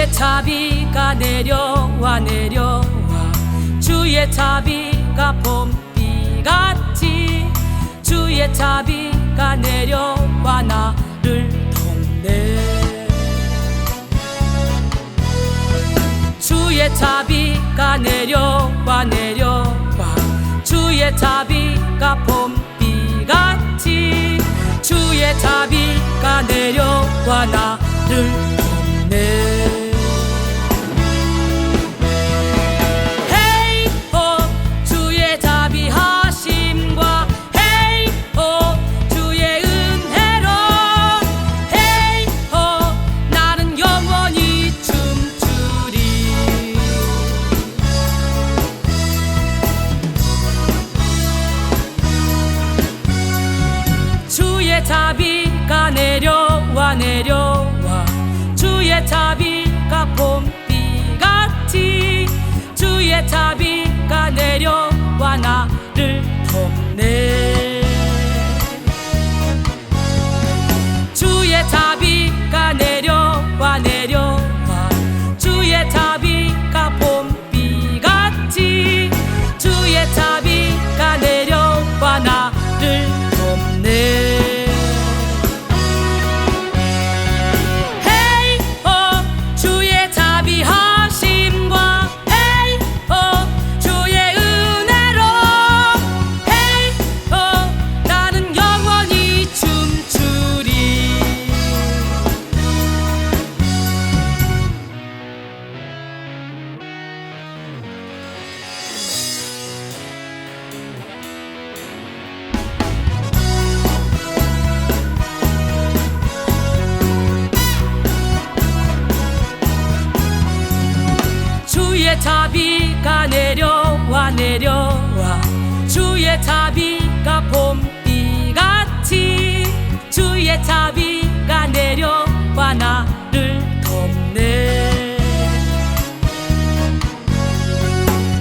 주의 자비가 내려와 내려와 주의 자비가 봄비같이 주의 자비가 내려와 나를 돕네. 주의 자비가 내려와 내려와 주의 자비가 봄비같이 주의 자비가 내려와 나를 돕네. 자비가 내려와 내려와 주의 자비가 봄비같이 주의 자비가 내려와 나를 돕네. 주의 자비가 내려와 내려와 주의 자비가 봄비같이 주의 자비가 내려와 나를 돕네. 주의 자비가 내려와 내려와 주의 자비가 봄비같이 주의 자비가 내려와 나를 돕네.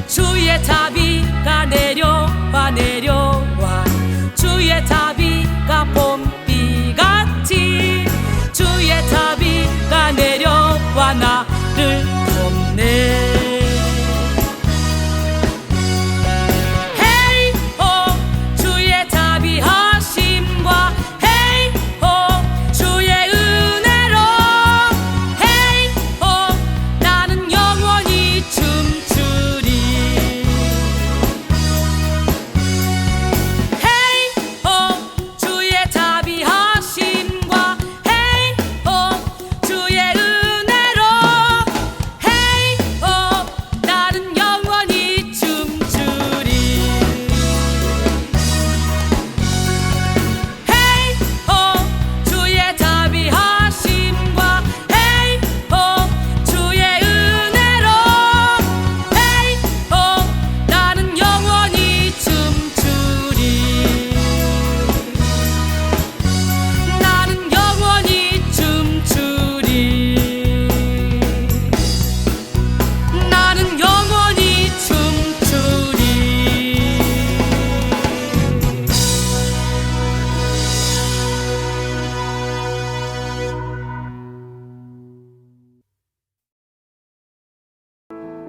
주의 자비가 내려와 내려와 주의 자비가 봄비같이 주의 자비가 내려와 나를 돕네.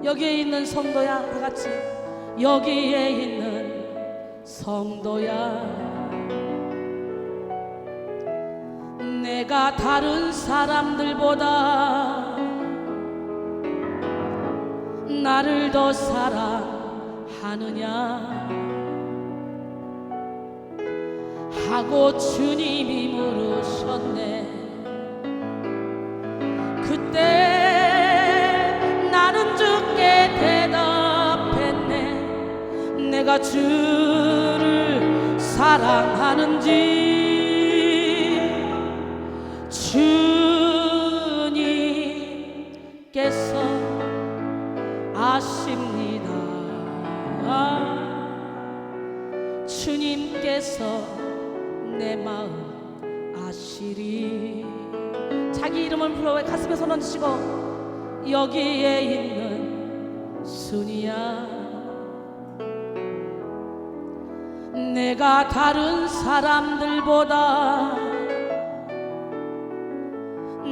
여기에 있는 성도야, 다 같이 여기에 있는 성도야, 내가 다른 사람들보다 나를 더 사랑하느냐 하고 주님이 물으셨네. 그때 나는 주께 대답했네. 내가 주를 사랑하는지 주님께서 아십니다. 주님께서 내 마음 아시리. 자기 이름을 불러 가슴에 손 얹으시고 여기에 있는 순이야, 내가 다른 사람들보다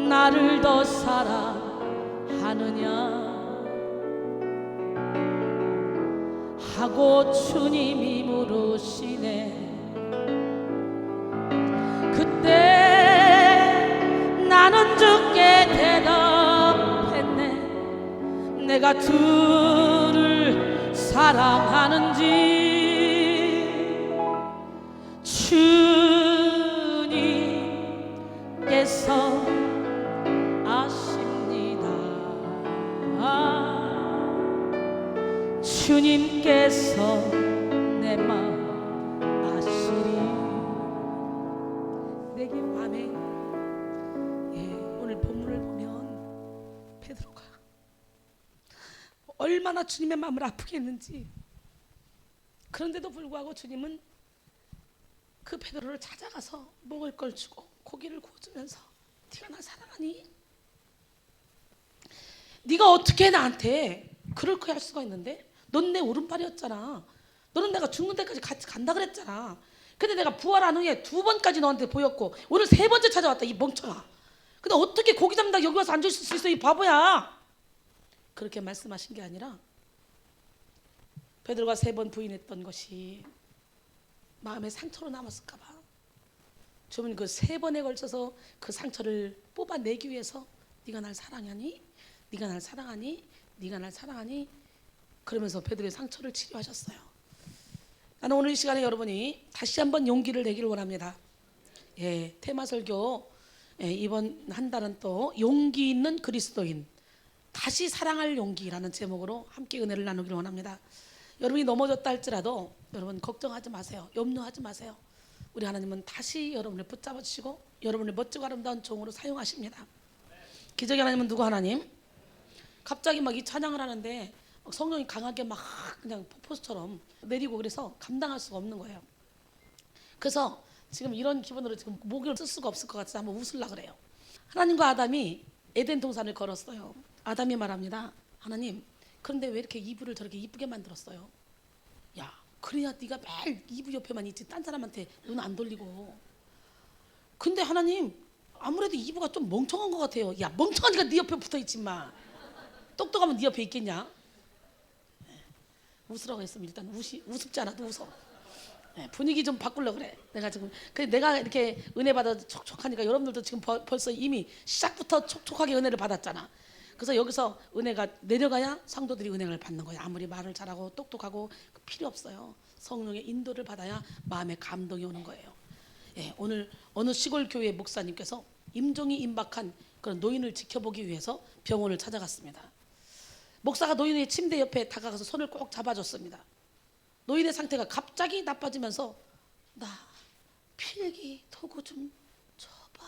나를 더 사랑하느냐 하느냐 하고 주님이 물으시네. 그때 나는 주께 대답했네. 내가 주를 사랑하는지 주님께서 아십니다. 주님께서 내 마음 아시리. 내게 아멘. 오늘 본문을 보면 베드로가 얼마나 주님의 마음을 아프게 했는지, 그런데도 불구하고 주님은 그 베드로를 찾아가서 먹을 걸 주고 고기를 구워주면서 네가 날 사랑하니? 네가 어떻게 나한테 그럴 거야 할 수가 있는데? 넌 내 오른팔이었잖아. 너는 내가 죽는 데까지 같이 간다 그랬잖아. 근데 내가 부활한 후에 2번까지 너한테 보였고 오늘 3번째 찾아왔다 이 멍청아. 근데 어떻게 고기 잡는다 여기 와서 앉을 수 있어 이 바보야. 그렇게 말씀하신 게 아니라 베드로가 3번 부인했던 것이 마음의 상처로 남았을까 봐 주님은 그 3번에 걸쳐서 그 상처를 뽑아내기 위해서 네가 날 사랑하니? 네가 날 사랑하니? 네가 날 사랑하니? 그러면서 베드로의 상처를 치료하셨어요. 나는 오늘 이 시간에 여러분이 다시 한번 용기를 내기를 원합니다. 테마 설교 이번 한 달은 또 용기 있는 그리스도인, 다시 사랑할 용기라는 제목으로 함께 은혜를 나누기를 원합니다. 여러분이 넘어졌다 할지라도 여러분 걱정하지 마세요. 염려하지 마세요. 우리 하나님은 다시 여러분을 붙잡아 주시고 여러분을 멋지고 아름다운 종으로 사용하십니다. 기적의 하나님은 누구 하나님? 갑자기 막 이 찬양을 하는데 성령이 강하게 막 그냥 폭포수처럼 내리고 그래서 감당할 수가 없는 거예요. 그래서 지금 이런 기분으로 지금 목을 쓸 수가 없을 것 같아서 한번 웃으려고 그래요. 하나님과 아담이 에덴 동산을 걸었어요. 아담이 말합니다. 하나님, 그런데 왜 이렇게 이브를 저렇게 이쁘게 만들었어요? 야, 그래야 네가 매일 이브 옆에만 있지 딴 사람한테 눈 안 돌리고. 근데 하나님, 아무래도 이브가 좀 멍청한 것 같아요. 야, 멍청하니까 네 옆에 붙어있지 마. 똑똑하면 네 옆에 있겠냐? 웃으라고 했으면 일단 우습지 않아도 웃어. 분위기 좀 바꾸려고 그래. 내가 지금 내가 이렇게 은혜 받아 촉촉하니까 여러분들도 지금 벌써 이미 시작부터 촉촉하게 은혜를 받았잖아. 그래서 여기서 은혜가 내려가야 성도들이 은혜를 받는 거야. 아무리 말을 잘하고 똑똑하고 필요 없어요. 성령의 인도를 받아야 마음에 감동이 오는 거예요. 오늘 어느 시골 교회 목사님께서 임종이 임박한 그런 노인을 지켜보기 위해서 병원을 찾아갔습니다. 목사가 노인의 침대 옆에 다가가서 손을 꼭 잡아줬습니다. 노인의 상태가 갑자기 나빠지면서 나 필기 도구 좀 줘봐.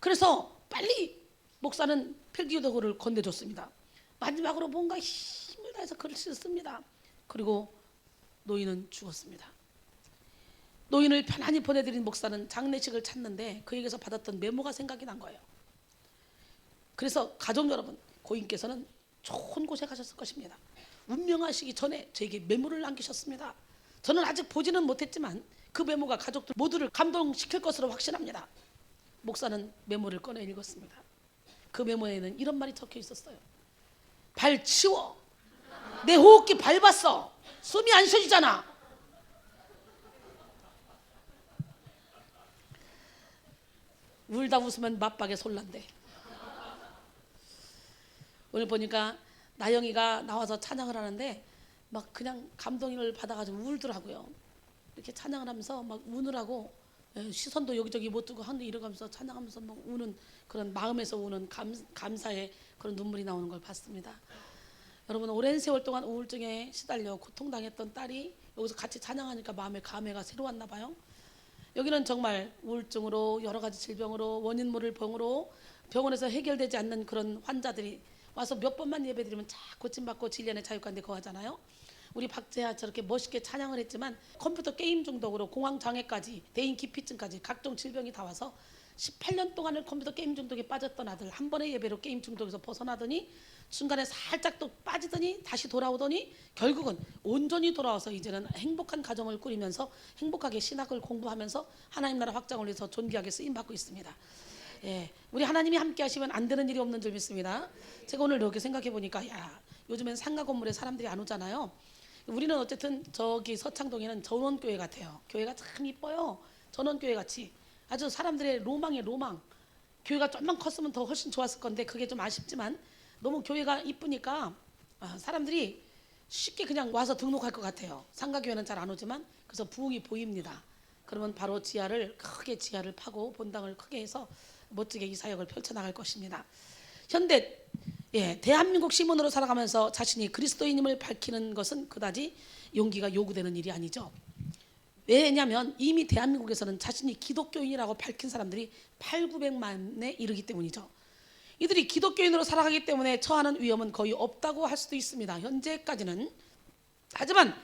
그래서 빨리 목사는 필기 도구를 건네줬습니다. 마지막으로 뭔가 힘을 다해서 글을 썼습니다. 그리고 노인은 죽었습니다. 노인을 편안히 보내드린 목사는 장례식을 찾는데 그에게서 받았던 메모가 생각이 난 거예요. 그래서 가족 여러분, 고인께서는 좋은 곳에 가셨을 것입니다. 운명하시기 전에 저에게 메모를 남기셨습니다. 저는 아직 보지는 못했지만 그 메모가 가족들 모두를 감동시킬 것으로 확신합니다. 목사는 메모를 꺼내 읽었습니다. 그 메모에는 이런 말이 적혀 있었어요. 발 치워. 내 호흡기 밟았어. 숨이 안 쉬어지잖아. 울다 웃으면 맞박에 솔란대. 오늘 보니까 나영이가 나와서 찬양을 하는데 막 그냥 감동을 받아가지고 울더라고요. 이렇게 찬양을 하면서 막 우느라고 시선도 여기저기 못 두고 하는데 이러면서 찬양하면서 막 우는 그런 마음에서 우는 감사의 그런 눈물이 나오는 걸 봤습니다. 여러분, 오랜 세월 동안 우울증에 시달려 고통당했던 딸이 여기서 같이 찬양하니까 마음의 감회가 새로 왔나 봐요. 여기는 정말 우울증으로 여러 가지 질병으로 원인 모를 병으로 병원에서 해결되지 않는 그런 환자들이 와서 몇 번만 예배드리면 쫙 고침받고 진리안의 자유관대 거하잖아요. 우리 박재하 저렇게 멋있게 찬양을 했지만 컴퓨터 게임 중독으로 공황장애까지 대인 기피증까지 각종 질병이 다 와서 18년 동안을 컴퓨터 게임 중독에 빠졌던 아들 한 번의 예배로 게임 중독에서 벗어나더니 중간에 살짝 또 빠지더니 다시 돌아오더니 결국은 온전히 돌아와서 이제는 행복한 가정을 꾸리면서 행복하게 신학을 공부하면서 하나님 나라 확장을 위해서 존귀하게 쓰임받고 있습니다. 우리 하나님이 함께 하시면 안 되는 일이 없는 줄 믿습니다. 제가 오늘 이렇게 생각해 보니까 요즘엔 상가 건물에 사람들이 안 오잖아요. 우리는 어쨌든 저기 서창동에는 전원교회 같아요. 교회가 참 이뻐요. 전원교회 같이 아주 사람들의 로망의 로망. 교회가 좀만 컸으면 더 훨씬 좋았을 건데 그게 좀 아쉽지만 너무 교회가 이쁘니까 사람들이 쉽게 그냥 와서 등록할 것 같아요. 상가교회는 잘 안 오지만 그래서 부흥이 보입니다. 그러면 바로 크게 지하를 파고 본당을 크게 해서 멋지게 이 사역을 펼쳐나갈 것입니다. 현대 대한민국 시민으로 살아가면서 자신이 그리스도인임을 밝히는 것은 그다지 용기가 요구되는 일이 아니죠. 왜냐하면 이미 대한민국에서는 자신이 기독교인이라고 밝힌 사람들이 8,900만에 이르기 때문이죠. 이들이 기독교인으로 살아가기 때문에 처하는 위험은 거의 없다고 할 수도 있습니다. 현재까지는. 하지만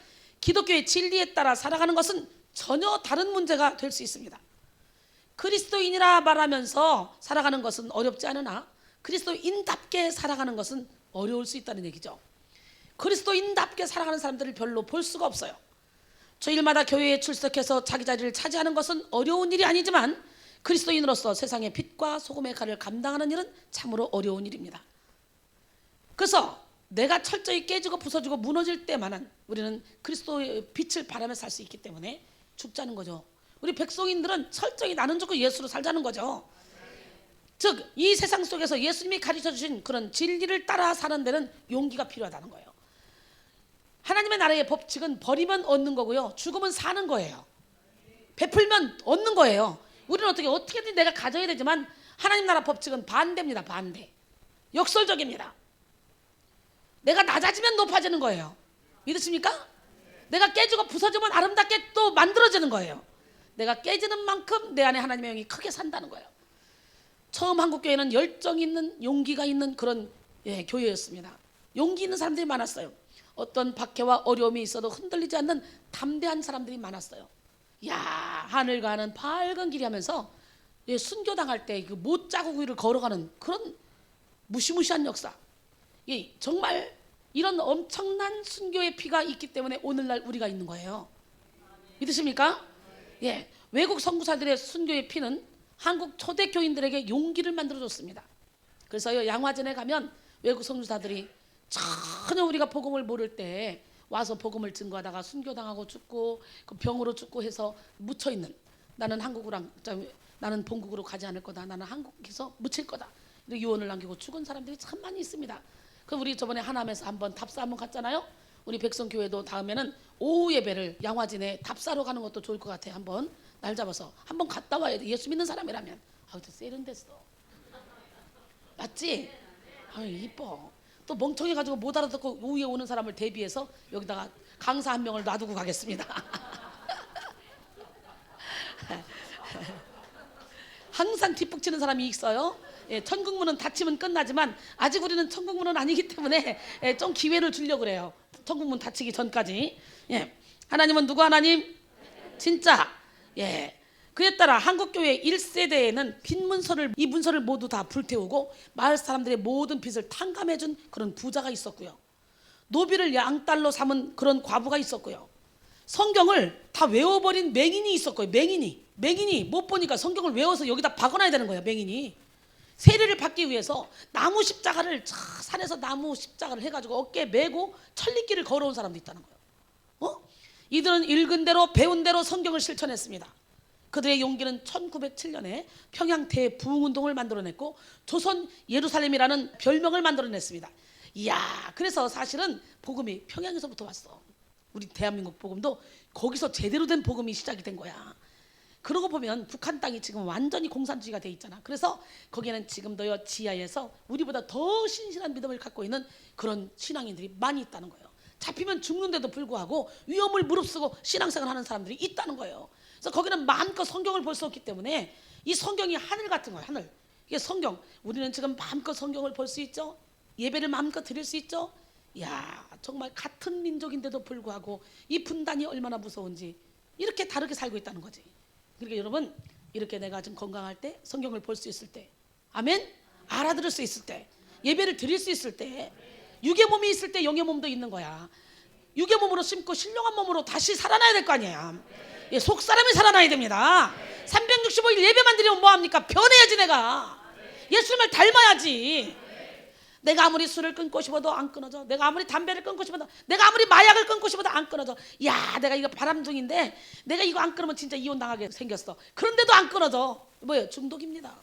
기독교의 진리에 따라 살아가는 것은 전혀 다른 문제가 될 수 있습니다. 그리스도인이라 말하면서 살아가는 것은 어렵지 않으나 그리스도인답게 살아가는 것은 어려울 수 있다는 얘기죠. 그리스도인답게 살아가는 사람들을 별로 볼 수가 없어요. 주일마다 교회에 출석해서 자기 자리를 차지하는 것은 어려운 일이 아니지만 그리스도인으로서 세상의 빛과 소금의 칼을 감당하는 일은 참으로 어려운 일입니다. 그래서 내가 철저히 깨지고 부서지고 무너질 때만은 우리는 그리스도의 빛을 바라며 살 수 있기 때문에 죽자는 거죠. 우리 백성인들은 철저히 나는 죽고 예수로 살자는 거죠. 즉 이 세상 속에서 예수님이 가르쳐 주신 그런 진리를 따라 사는 데는 용기가 필요하다는 거예요. 하나님의 나라의 법칙은 버리면 얻는 거고요, 죽으면 사는 거예요. 베풀면 얻는 거예요. 우리는 어떻게든 내가 가져야 되지만 하나님 나라 법칙은 반대입니다. 반대. 역설적입니다. 내가 낮아지면 높아지는 거예요. 믿으십니까? 내가 깨지고 부서지면 아름답게 또 만들어지는 거예요. 내가 깨지는 만큼 내 안에 하나님의 영이 크게 산다는 거예요. 처음 한국교회는 열정 있는 용기가 있는 그런 교회였습니다. 용기 있는 사람들이 많았어요. 어떤 박해와 어려움이 있어도 흔들리지 않는 담대한 사람들이 많았어요. 하늘 가는 밝은 길이 하면서 순교당할 때 그 못자국 위를 걸어가는 그런 무시무시한 역사. 정말 이런 엄청난 순교의 피가 있기 때문에 오늘날 우리가 있는 거예요. 믿으십니까? 외국 선구사들의 순교의 피는 한국 초대교인들에게 용기를 만들어줬습니다. 그래서 양화전에 가면 외국 선구사들이 전혀 우리가 복음을 모를 때 와서 복음을 증거하다가 순교당하고 죽고 그 병으로 죽고 해서 묻혀있는, 나는 나는 본국으로 가지 않을 거다, 나는 한국에서 묻힐 거다, 이렇게 유언을 남기고 죽은 사람들이 참 많이 있습니다. 그럼 우리 저번에 하남에서 한번 답사 한번 갔잖아요. 우리 백성교회도 다음에는 오후 예배를 양화진에 답사로 가는 것도 좋을 것 같아요. 한번 날 잡아서 한번 갔다 와야 돼. 예수 믿는 사람이라면. 세련됐어. 맞지? 이뻐. 또 멍청해가지고 못 알아듣고 오후에 오는 사람을 대비해서 여기다가 강사 한 명을 놔두고 가겠습니다. 항상 뒷북치는 사람이 있어요. 천국문은 닫히면 끝나지만 아직 우리는 천국문은 아니기 때문에 좀 기회를 주려고 그래요. 천국문 닫히기 전까지. 하나님은 누구 하나님? 진짜. 그에 따라 한국교회 1세대에는 빈 문서를, 이 문서를 모두 다 불태우고 마을 사람들의 모든 빚을 탕감해준 그런 부자가 있었고요, 노비를 양딸로 삼은 그런 과부가 있었고요, 성경을 다 외워버린 맹인이 있었고요. 맹인이 못 보니까 성경을 외워서 여기다 박아놔야 되는 거예요. 맹인이 세례를 받기 위해서 나무 십자가를, 산에서 나무 십자가를 해가지고 어깨에 메고 천리길을 걸어온 사람도 있다는 거예요. 이들은 읽은 대로 배운 대로 성경을 실천했습니다. 그들의 용기는 1907년에 평양 대부흥운동을 만들어냈고 조선 예루살렘이라는 별명을 만들어냈습니다. 그래서 사실은 복음이 평양에서부터 왔어. 우리 대한민국 복음도 거기서 제대로 된 복음이 시작이 된 거야. 그러고 보면 북한 땅이 지금 완전히 공산주의가 돼 있잖아. 그래서 거기에는 지금도요, 지하에서 우리보다 더 신실한 믿음을 갖고 있는 그런 신앙인들이 많이 있다는 거예요. 잡히면 죽는데도 불구하고 위험을 무릅쓰고 신앙생활 하는 사람들이 있다는 거예요. 그래서 거기는 마음껏 성경을 볼 수 없기 때문에 이 성경이 하늘 같은 거예요. 하늘. 이게 성경. 우리는 지금 마음껏 성경을 볼 수 있죠. 예배를 마음껏 드릴 수 있죠. 정말 같은 민족인데도 불구하고 이 분단이 얼마나 무서운지 이렇게 다르게 살고 있다는 거지. 그러니까 여러분, 이렇게 내가 좀 건강할 때, 성경을 볼 수 있을 때, 아멘? 알아들을 수 있을 때, 예배를 드릴 수 있을 때, 육의 몸이 있을 때 영의 몸도 있는 거야. 육의 몸으로 심고 신령한 몸으로 다시 살아나야 될 거 아니야. 속 사람이 살아나야 됩니다. 365일 예배만 드리면 뭐합니까? 변해야지. 내가 예수님을 닮아야지. 내가 아무리 술을 끊고 싶어도 안 끊어져. 내가 아무리 담배를 끊고 싶어도, 내가 아무리 마약을 끊고 싶어도 안 끊어져. 야, 내가 이거 바람둥인데 내가 이거 안 끊으면 진짜 이혼당하게 생겼어. 그런데도 안 끊어져. 뭐예요? 중독입니다.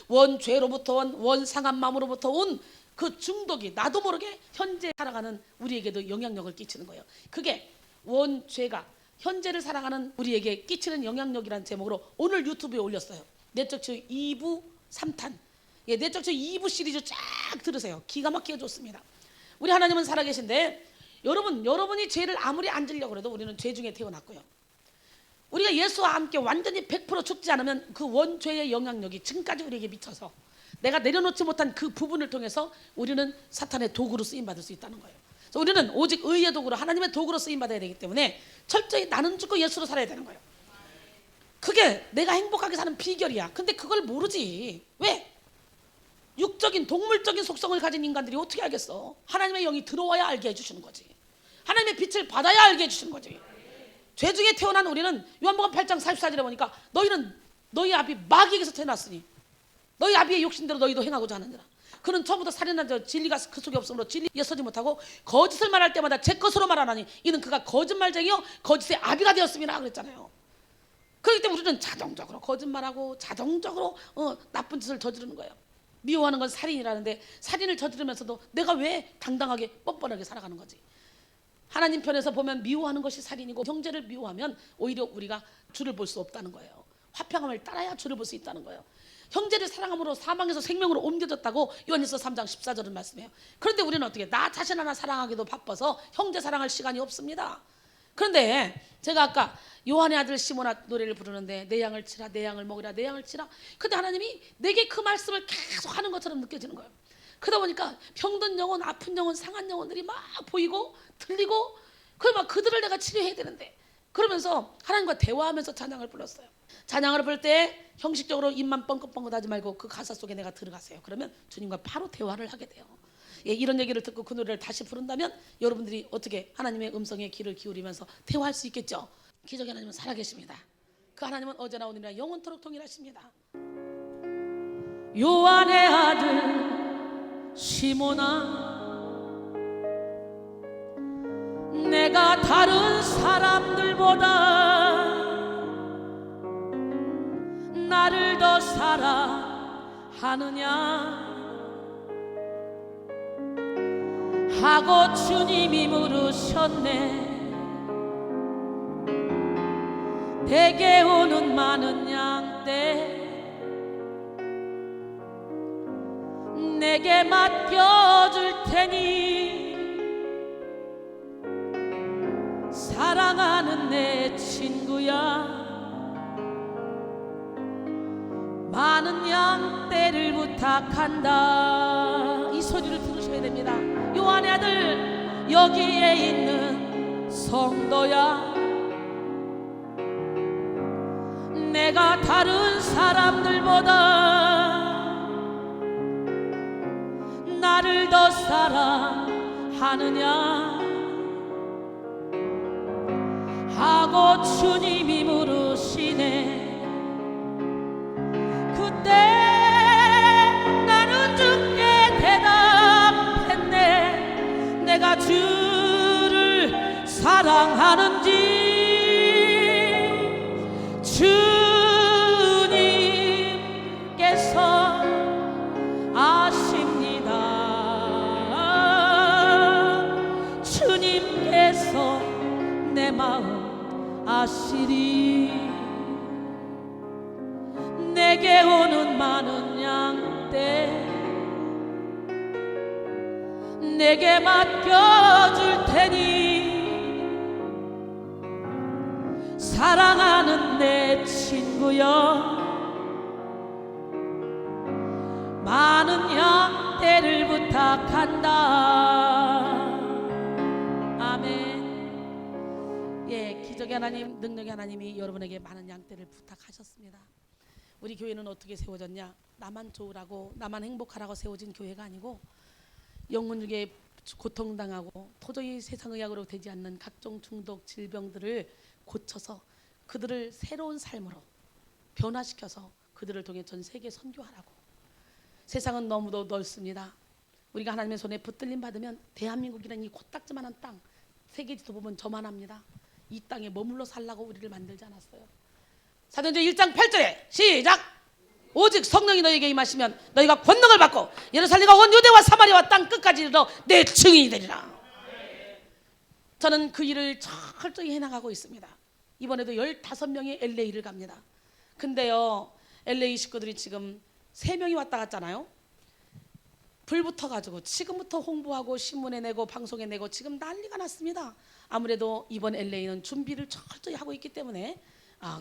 원죄로부터 온, 원상한 마음으로부터 온 그 중독이 나도 모르게 현재 살아가는 우리에게도 영향력을 끼치는 거예요. 그게 원죄가 현재를 살아가는 우리에게 끼치는 영향력이라는 제목으로 오늘 유튜브에 올렸어요. 내적 치유 2부 3탄. 예, 내적 치유 2부 시리즈 쫙 들으세요. 기가 막히게 좋습니다. 우리 하나님은 살아계신데 여러분이 죄를 아무리 안 지려고 해도 우리는 죄 중에 태어났고요. 우리가 예수와 함께 완전히 100% 죽지 않으면 그 원죄의 영향력이 지금까지 우리에게 미쳐서 내가 내려놓지 못한 그 부분을 통해서 우리는 사탄의 도구로 쓰임받을 수 있다는 거예요. 그래서 우리는 오직 의의 도구로, 하나님의 도구로 쓰임받아야 되기 때문에 철저히 나는 죽고 예수로 살아야 되는 거예요. 그게 내가 행복하게 사는 비결이야. 근데 그걸 모르지. 왜? 육적인 동물적인 속성을 가진 인간들이 어떻게 알겠어? 하나님의 영이 들어와야 알게 해주시는 거지. 하나님의 빛을 받아야 알게 해주시는 거지. 죄 중에 태어난 우리는 요한복음 8장 44절에 보니까 너희는 너희 아비 마귀에게서 태어났으니 너희 아비의 욕심대로 너희도 행하고자 하느니라. 그는 처음부터 살인한 진리가 그 속에 없으므로 진리에 서지 못하고 거짓을 말할 때마다 제 것으로 말하나니 이는 그가 거짓말쟁이요 거짓의 아비가 되었음이라 그랬잖아요. 그렇기 때문에 우리는 자동적으로 거짓말하고 자동적으로 나쁜 짓을 저지르는 거예요. 미워하는 건 살인이라는데 살인을 저지르면서도 내가 왜 당당하게 뻔뻔하게 살아가는 거지. 하나님 편에서 보면 미워하는 것이 살인이고 형제를 미워하면 오히려 우리가 주를 볼 수 없다는 거예요. 화평함을 따라야 주를 볼 수 있다는 거예요. 형제를 사랑함으로 사망에서 생명으로 옮겨졌다고 요한일서 3장 14절은 말씀해요. 그런데 우리는 어떻게 나 자신 하나 사랑하기도 바빠서 형제 사랑할 시간이 없습니다. 그런데 제가 아까 요한의 아들 시몬아 노래를 부르는데 내 양을 치라 내 양을 먹이라 내 양을 치라. 근데 하나님이 내게 그 말씀을 계속 하는 것처럼 느껴지는 거예요. 그러다 보니까 병든 영혼, 아픈 영혼, 상한 영혼들이 막 보이고 들리고 막 그들을 내가 치료해야 되는데 그러면서 하나님과 대화하면서 찬양을 불렀어요. 찬양을 부를 때 형식적으로 입만 뻥긋뻥긋하지 말고 그 가사 속에 내가 들어가세요. 그러면 주님과 바로 대화를 하게 돼요. 예, 이런 얘기를 듣고 그 노래를 다시 부른다면 여러분들이 어떻게 하나님의 음성에 귀를 기울이면서 대화할 수 있겠죠. 기적의 하나님은 살아계십니다. 그 하나님은 어제나 오늘이나 영원토록 동일하십니다. 요한의 아들 시몬아 내가 다른 사람들보다 나를 더 사랑하느냐 하고 주님이 물으셨네. 내게 오는 많은 양떼 내게 맡겨줄 테니 사랑하는 내 친구야 많은 양떼를 부탁한다. 이 소리를 들으셔야 됩니다. 요한의 아들 여기에 있는 성도야 내가 다른 사람들보다 나를 더 사랑하느냐 하고 주님이 물으시네. 그때 나는 주께 대답했네. 내가 주를 사랑하는지 주님께서 아십니다. 주님께서 내 마음 아시리. 내게 오는 많은 양떼 내게 맡겨줄 테니 사랑하는 내 친구여 많은 양떼를 부탁한다. 아멘. 예, 기적의 하나님, 능력의 하나님이 여러분에게 많은 양떼를 부탁하셨습니다. 우리 교회는 어떻게 세워졌냐? 나만 좋으라고 나만 행복하라고 세워진 교회가 아니고 영혼에게 고통당하고 도저히 세상의학으로 되지 않는 각종 중독 질병들을 고쳐서 그들을 새로운 삶으로 변화시켜서 그들을 통해 전 세계 선교하라고. 세상은 너무도 넓습니다. 우리가 하나님의 손에 붙들림 받으면 대한민국이라는 이 코딱지만한 땅, 세계지도 보면 저만합니다. 이 땅에 머물러 살라고 우리를 만들지 않았어요. 사도행전 1장 8절에 시작. 오직 성령이 너희에게 임하시면 너희가 권능을 받고 예루살렘과 온 유대와 사마리아와 땅 끝까지 이르러 내 증인이 되리라. 저는 그 일을 철저히 해나가고 있습니다. 이번에도 15명이 LA를 갑니다. 근데요, LA 식구들이 지금 3명이 왔다 갔잖아요. 불 붙어가지고 지금부터 홍보하고 신문에 내고 방송에 내고 지금 난리가 났습니다. 아무래도 이번 LA는 준비를 철저히 하고 있기 때문에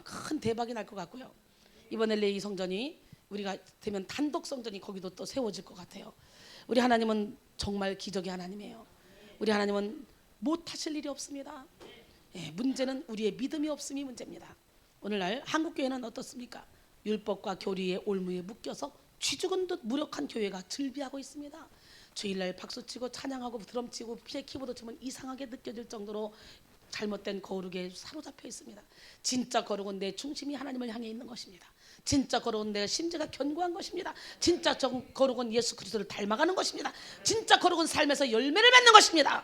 큰 대박이 날 것 같고요. 이번 LA 성전이 우리가 되면 단독 성전이 거기도 또 세워질 것 같아요. 우리 하나님은 정말 기적의 하나님이에요. 우리 하나님은 못하실 일이 없습니다. 문제는 우리의 믿음이 없음이 문제입니다. 오늘날 한국교회는 어떻습니까? 율법과 교리의 올무에 묶여서 쥐죽은 듯 무력한 교회가 즐비하고 있습니다. 주일날 박수치고 찬양하고 드럼치고 키보드 치면 이상하게 느껴질 정도로 잘못된 거룩에 사로잡혀 있습니다. 진짜 거룩은 내 중심이 하나님을 향해 있는 것입니다. 진짜 거룩은 내 심지가 견고한 것입니다. 진짜 거룩은 예수 그리스도를 닮아가는 것입니다. 진짜 거룩은 삶에서 열매를 맺는 것입니다.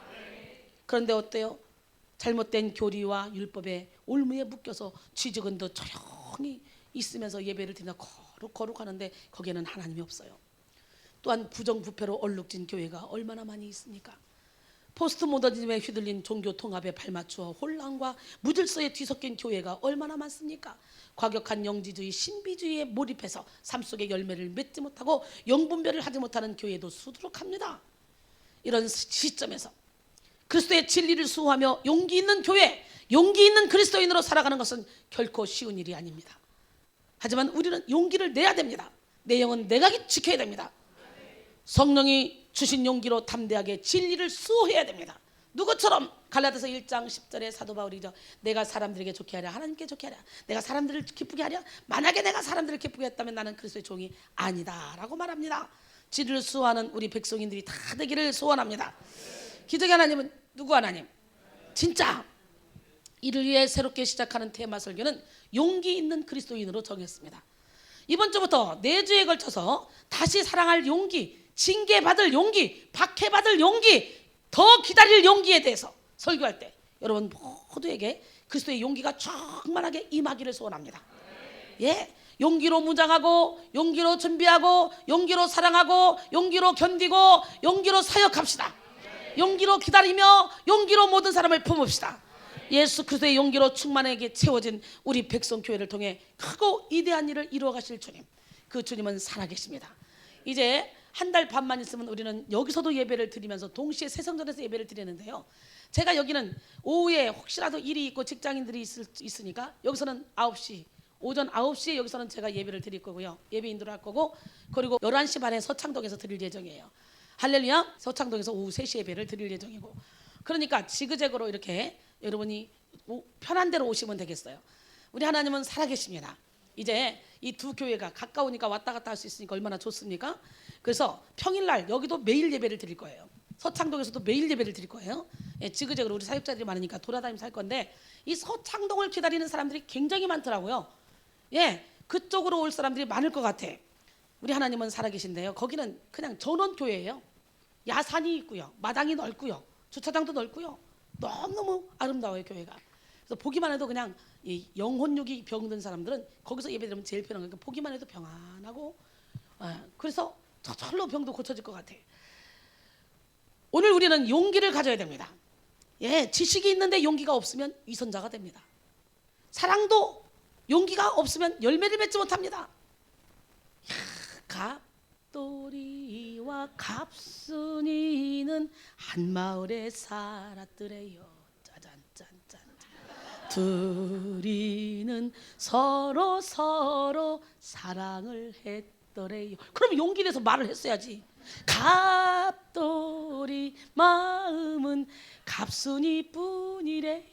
그런데 어때요? 잘못된 교리와 율법의 올무에 묶여서 쥐죽은 듯 조용히 있으면서 예배를 드리나 거룩하는데 거기에는 하나님이 없어요. 또한 부정부패로 얼룩진 교회가 얼마나 많이 있습니까? 포스트 모더니즘에 휘둘린 종교 통합에 발맞추어 혼란과 무질서에 뒤섞인 교회가 얼마나 많습니까? 과격한 영지주의, 신비주의에 몰입해서 삶 속의 열매를 맺지 못하고 영분별을 하지 못하는 교회도 수두룩합니다. 이런 시점에서 그리스도의 진리를 수호하며 용기 있는 교회, 용기 있는 그리스도인으로 살아가는 것은 결코 쉬운 일이 아닙니다. 하지만 우리는 용기를 내야 됩니다. 내 영은 내가 지켜야 됩니다. 성령이 주신 용기로 담대하게 진리를 수호해야 됩니다. 누구처럼? 갈라디아서 1장 10절에 사도 바울이죠. 내가 사람들에게 좋게 하랴 하나님께 좋게 하랴, 내가 사람들을 기쁘게 하랴, 만약에 내가 사람들을 기쁘게 했다면 나는 그리스도의 종이 아니다 라고 말합니다. 진리를 수호하는 우리 백성인들이 다 되기를 소원합니다. 기적의 하나님은 누구 하나님? 진짜 이를 위해 새롭게 시작하는 테마 설교는 용기 있는 그리스도인으로 정했습니다. 이번 주부터 4주에 걸쳐서 다시 사랑할 용기, 징계받을 용기, 박해받을 용기, 더 기다릴 용기에 대해서 설교할 때 여러분 모두에게 그리스도의 용기가 충만하게 임하기를 소원합니다. 용기로 무장하고, 용기로 준비하고, 용기로 사랑하고, 용기로 견디고, 용기로 사역합시다. 용기로 기다리며 용기로 모든 사람을 품읍시다. 예수 그리스도의 용기로 충만하게 채워진 우리 백성교회를 통해 크고 위대한 일을 이루어 가실 주님, 그 주님은 살아계십니다. 이제 한 달 반만 있으면 우리는 여기서도 예배를 드리면서 동시에 새성전에서 예배를 드리는데요, 제가 여기는 오후에 혹시라도 일이 있고 직장인들이 있으니까 여기서는 9시, 오전 9시에 여기서는 제가 예배를 드릴 거고요, 예배 인도를 할 거고, 그리고 11시 반에 서창동에서 드릴 예정이에요. 할렐루야. 서창동에서 오후 3시 예배를 드릴 예정이고, 그러니까 지그재그로 이렇게 여러분이 편한 대로 오시면 되겠어요. 우리 하나님은 살아계십니다. 이제 이 두 교회가 가까우니까 왔다 갔다 할 수 있으니까 얼마나 좋습니까? 그래서 평일날 여기도 매일 예배를 드릴 거예요. 서창동에서도 매일 예배를 드릴 거예요. 지그재그로 우리 사역자들이 많으니까 돌아다니면서 할 건데, 이 서창동을 기다리는 사람들이 굉장히 많더라고요. 그쪽으로 올 사람들이 많을 것 같아. 우리 하나님은 살아계신데요, 거기는 그냥 전원교회예요. 야산이 있고요, 마당이 넓고요, 주차장도 넓고요, 너무너무 아름다워요 교회가. 그래서 보기만 해도 그냥 이 영혼육이 병든 사람들은 거기서 예배드리면 제일 편한 거니까 보기만 해도 평안하고, 그래서 저절로 병도 고쳐질 것 같아요. 오늘 우리는 용기를 가져야 됩니다. 지식이 있는데 용기가 없으면 위선자가 됩니다. 사랑도 용기가 없으면 열매를 맺지 못합니다. 갑돌이와 갑순이는 한 마을에 살았더래요. 짜잔짠짠. 둘이는 서로 사랑을 했더래요. 그럼 용기 내서 말을 했어야지. 갑돌이 마음은 갑순이 뿐이래요.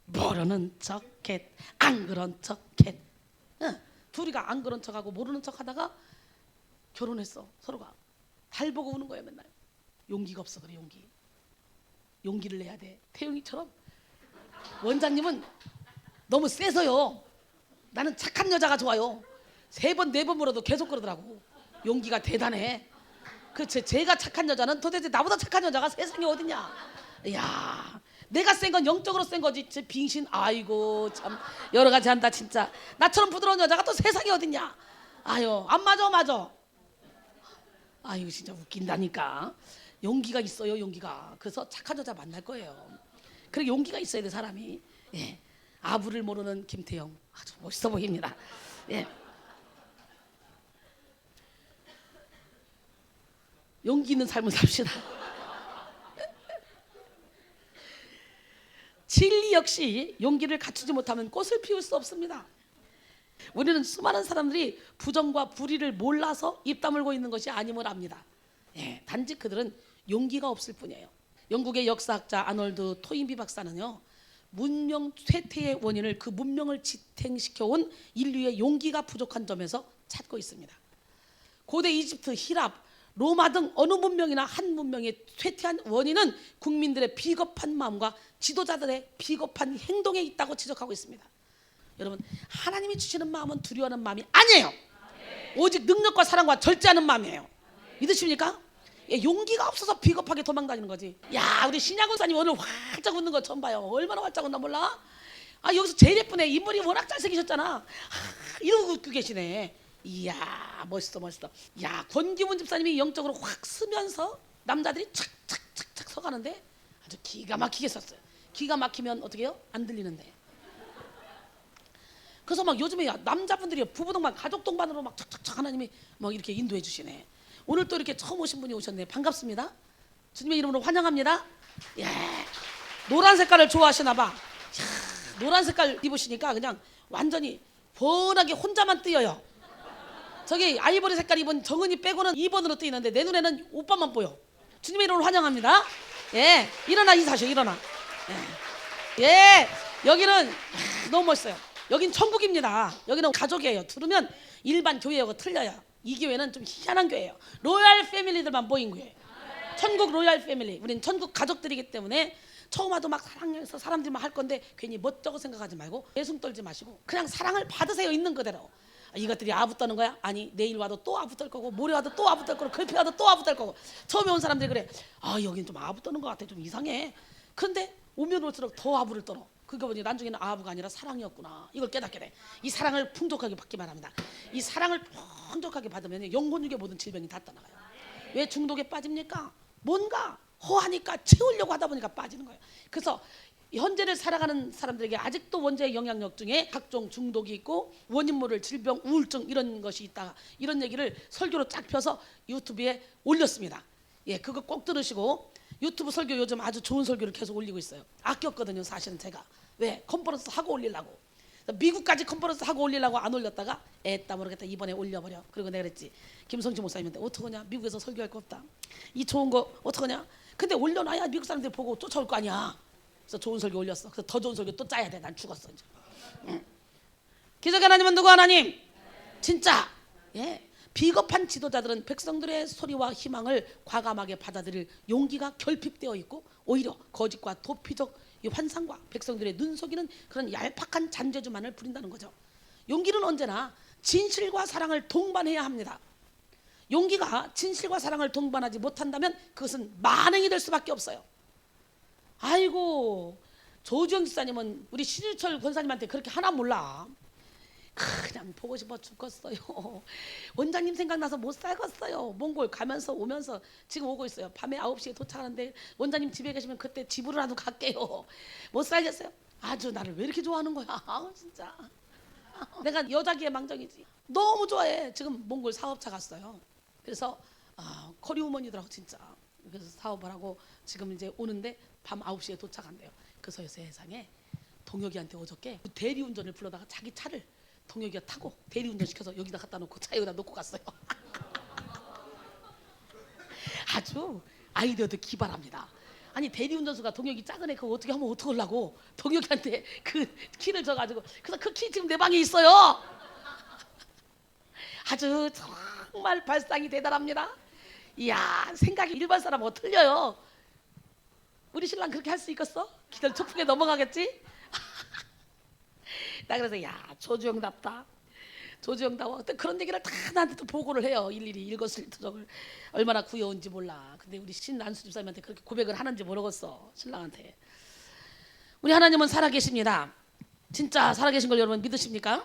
모르는 척했, 안 그런 척했. 둘이가 안 그런 척하고 모르는 척하다가 결혼했어. 서로가 달 보고 우는 거예요. 맨날 용기가 없어. 그래, 용기. 용기를 내야 돼. 태영이처럼. 원장님은 너무 세서요. 나는 착한 여자가 좋아요. 3번 4번 물어도 계속 그러더라고. 용기가 대단해. 그치. 제가 착한 여자는 도대체 나보다 착한 여자가 세상에 어딨냐. 이야, 내가 센 건 영적으로 센 거지. 제 빙신. 아이고 참 여러 가지 한다 진짜. 나처럼 부드러운 여자가 또 세상에 어딨냐. 아유 안 맞아. 아이고 진짜 웃긴다니까. 용기가 있어요. 용기가. 그래서 착한 여자 만날 거예요. 그리고 용기가 있어야 돼 사람이. 예. 아부를 모르는 김태영 아주 멋있어 보입니다. 예. 용기 있는 삶을 삽시다. 진리 역시 용기를 갖추지 못하면 꽃을 피울 수 없습니다. 우리는 수많은 사람들이 부정과 불의를 몰라서 입 다물고 있는 것이 아님을 압니다. 예, 단지 그들은 용기가 없을 뿐이에요. 영국의 역사학자 아놀드 토인비 박사는요, 문명 쇠퇴의 원인을 그 문명을 지탱시켜온 인류의 용기가 부족한 점에서 찾고 있습니다. 고대 이집트, 히랍, 로마 등 어느 문명이나 한 문명의 쇠퇴한 원인은 국민들의 비겁한 마음과 지도자들의 비겁한 행동에 있다고 지적하고 있습니다. 여러분, 하나님이 주시는 마음은 두려워하는 마음이 아니에요. 오직 능력과 사랑과 절제하는 마음이에요. 믿으십니까? 예, 용기가 없어서 비겁하게 도망다니는 거지. 야, 우리 신양원사님 오늘 활짝 웃는 거 처음 봐요. 얼마나 활짝 웃나 몰라? 아, 여기서 제일 예쁘네. 인물이 워낙 잘생기셨잖아. 이러고 웃고 계시네. 이야, 멋있어. 야, 권기문 집사님이 영적으로 확 쓰면서 남자들이 착착착착 서가는데 아주 기가 막히게 썼어요. 기가 막히면 어떻게 해요? 안 들리는데. 그래서 막 요즘에 남자분들이 부부동반 가족동반으로 막 착착착 하나님이 막 이렇게 인도해 주시네. 오늘 또 이렇게 처음 오신 분이 오셨네. 반갑습니다. 주님의 이름으로 환영합니다. 예, 노란 색깔을 좋아하시나 봐. 노란 색깔 입으시니까 그냥 완전히 번하게 혼자만 뜨여요. 저기 아이보리 색깔 입은 정은이 빼고는 2번으로 뜨이는데 내 눈에는 오빠만 보여. 주님의 이름으로 환영합니다. 예, 일어나 인사하셔. 일어나. 예, 여기는 너무 멋있어요. 여긴 천국입니다. 여기는 가족이에요. 들으면 일반 교회하고 틀려요. 이 교회는 좀 희한한 교회예요. 로얄 패밀리들만 모인 교회예요. 천국 로얄 패밀리. 우리는 천국 가족들이기 때문에 처음 와도 막 사랑해서 사람들만 할 건데 괜히 멋쩍어 생각하지 말고 예숭 떨지 마시고 그냥 사랑을 받으세요. 있는 그대로. 이것들이 아부 떠는 거야? 아니, 내일 와도 또 아부 떨 거고 모레 와도 또 아부 떨 거고 글피 와도 또 아부 떨 거고. 처음에 온 사람들이 그래. 아, 여긴 좀 아부 떠는 것 같아. 좀 이상해. 그런데 오면 올수록 더 아부를 떨어. 그거 보니 나중에는 아부가 아니라 사랑이었구나. 이걸 깨닫게 돼. 이 사랑을 풍족하게 받기만 합니다. 이 사랑을 풍족하게 받으면 영혼육의 모든 질병이 다 떠나가요. 왜 중독에 빠집니까? 뭔가 허하니까 채우려고 하다 보니까 빠지는 거예요. 그래서 현재를 살아가는 사람들에게 아직도 원죄의 영향력 중에 각종 중독이 있고 원인 모를 질병, 우울증 이런 것이 있다. 이런 얘기를 설교로 쫙 펴서 유튜브에 올렸습니다. 예, 그거 꼭 들으시고 유튜브 설교 요즘 아주 좋은 설교를 계속 올리고 있어요. 아꼈거든요, 사실은 제가. 왜? 컨퍼런스 하고 올리려고. 미국까지 컨퍼런스 하고 올리려고 안 올렸다가 애따 모르겠다 이번에 올려버려. 그리고 내가 그랬지. 김성주 목사님한테 어떡하냐? 미국에서 설교할 거 없다. 이 좋은 거 어떡하냐? 근데 올려놔야 미국 사람들이 보고 쫓아올 거 아니야. 그래서 좋은 설교 올렸어. 그래서 더 좋은 설교 또 짜야 돼. 난 죽었어 이제. 기적의 하나님은 누구 하나님? 진짜. 예. 비겁한 지도자들은 백성들의 소리와 희망을 과감하게 받아들일 용기가 결핍되어 있고 오히려 거짓과 도피적 이 환상과 백성들의 눈 속이는 그런 얄팍한 잔재주만을 부린다는 거죠. 용기는 언제나 진실과 사랑을 동반해야 합니다. 용기가 진실과 사랑을 동반하지 못한다면 그것은 만행이 될 수밖에 없어요. 아이고, 조주영 집사님은 우리 신유철 권사님한테 그렇게 하나 몰라. 그냥 보고 싶어 죽겠어요. 원장님 생각나서 못 살겠어요. 몽골 가면서 오면서 지금 오고 있어요. 밤에 9시에 도착하는데 원장님 집에 계시면 그때 집으로라도 갈게요. 못 살겠어요. 아주 나를 왜 이렇게 좋아하는 거야. 진짜 내가 여자기의 망정이지. 너무 좋아해. 지금 몽골 사업차 갔어요. 그래서 커리우먼이더라고 진짜. 그래서 사업을 하고 지금 이제 오는데 밤 9시에 도착한대요. 그래서 세상에 동혁이한테 어저께 대리운전을 불러다가 자기 차를 동혁이가 타고 대리운전 시켜서 여기다 갖다 놓고 차에다 놓고 갔어요. 아주 아이디어도 기발합니다. 아니 대리운전수가 동혁이 작은 애 그거 어떻게 하면 어떡하려고 동혁이한테 그 키를 줘가지고 그래서 그 키 지금 내 방에 있어요. 아주 정말 발상이 대단합니다. 이야, 생각이 일반 사람하고 틀려요. 우리 신랑 그렇게 할 수 있겠어? 기절 촉풍에 넘어가겠지? 나 그래서 야 조주영답다. 조주영다워. 그런 얘기를 다 나한테 또 보고를 해요. 일일이 일거수일투족을 얼마나 구여운지 몰라. 근데 우리 신안수 집사님한테 그렇게 고백을 하는지 모르겠어. 신랑한테. 우리 하나님은 살아계십니다. 진짜 살아계신 걸 여러분 믿으십니까?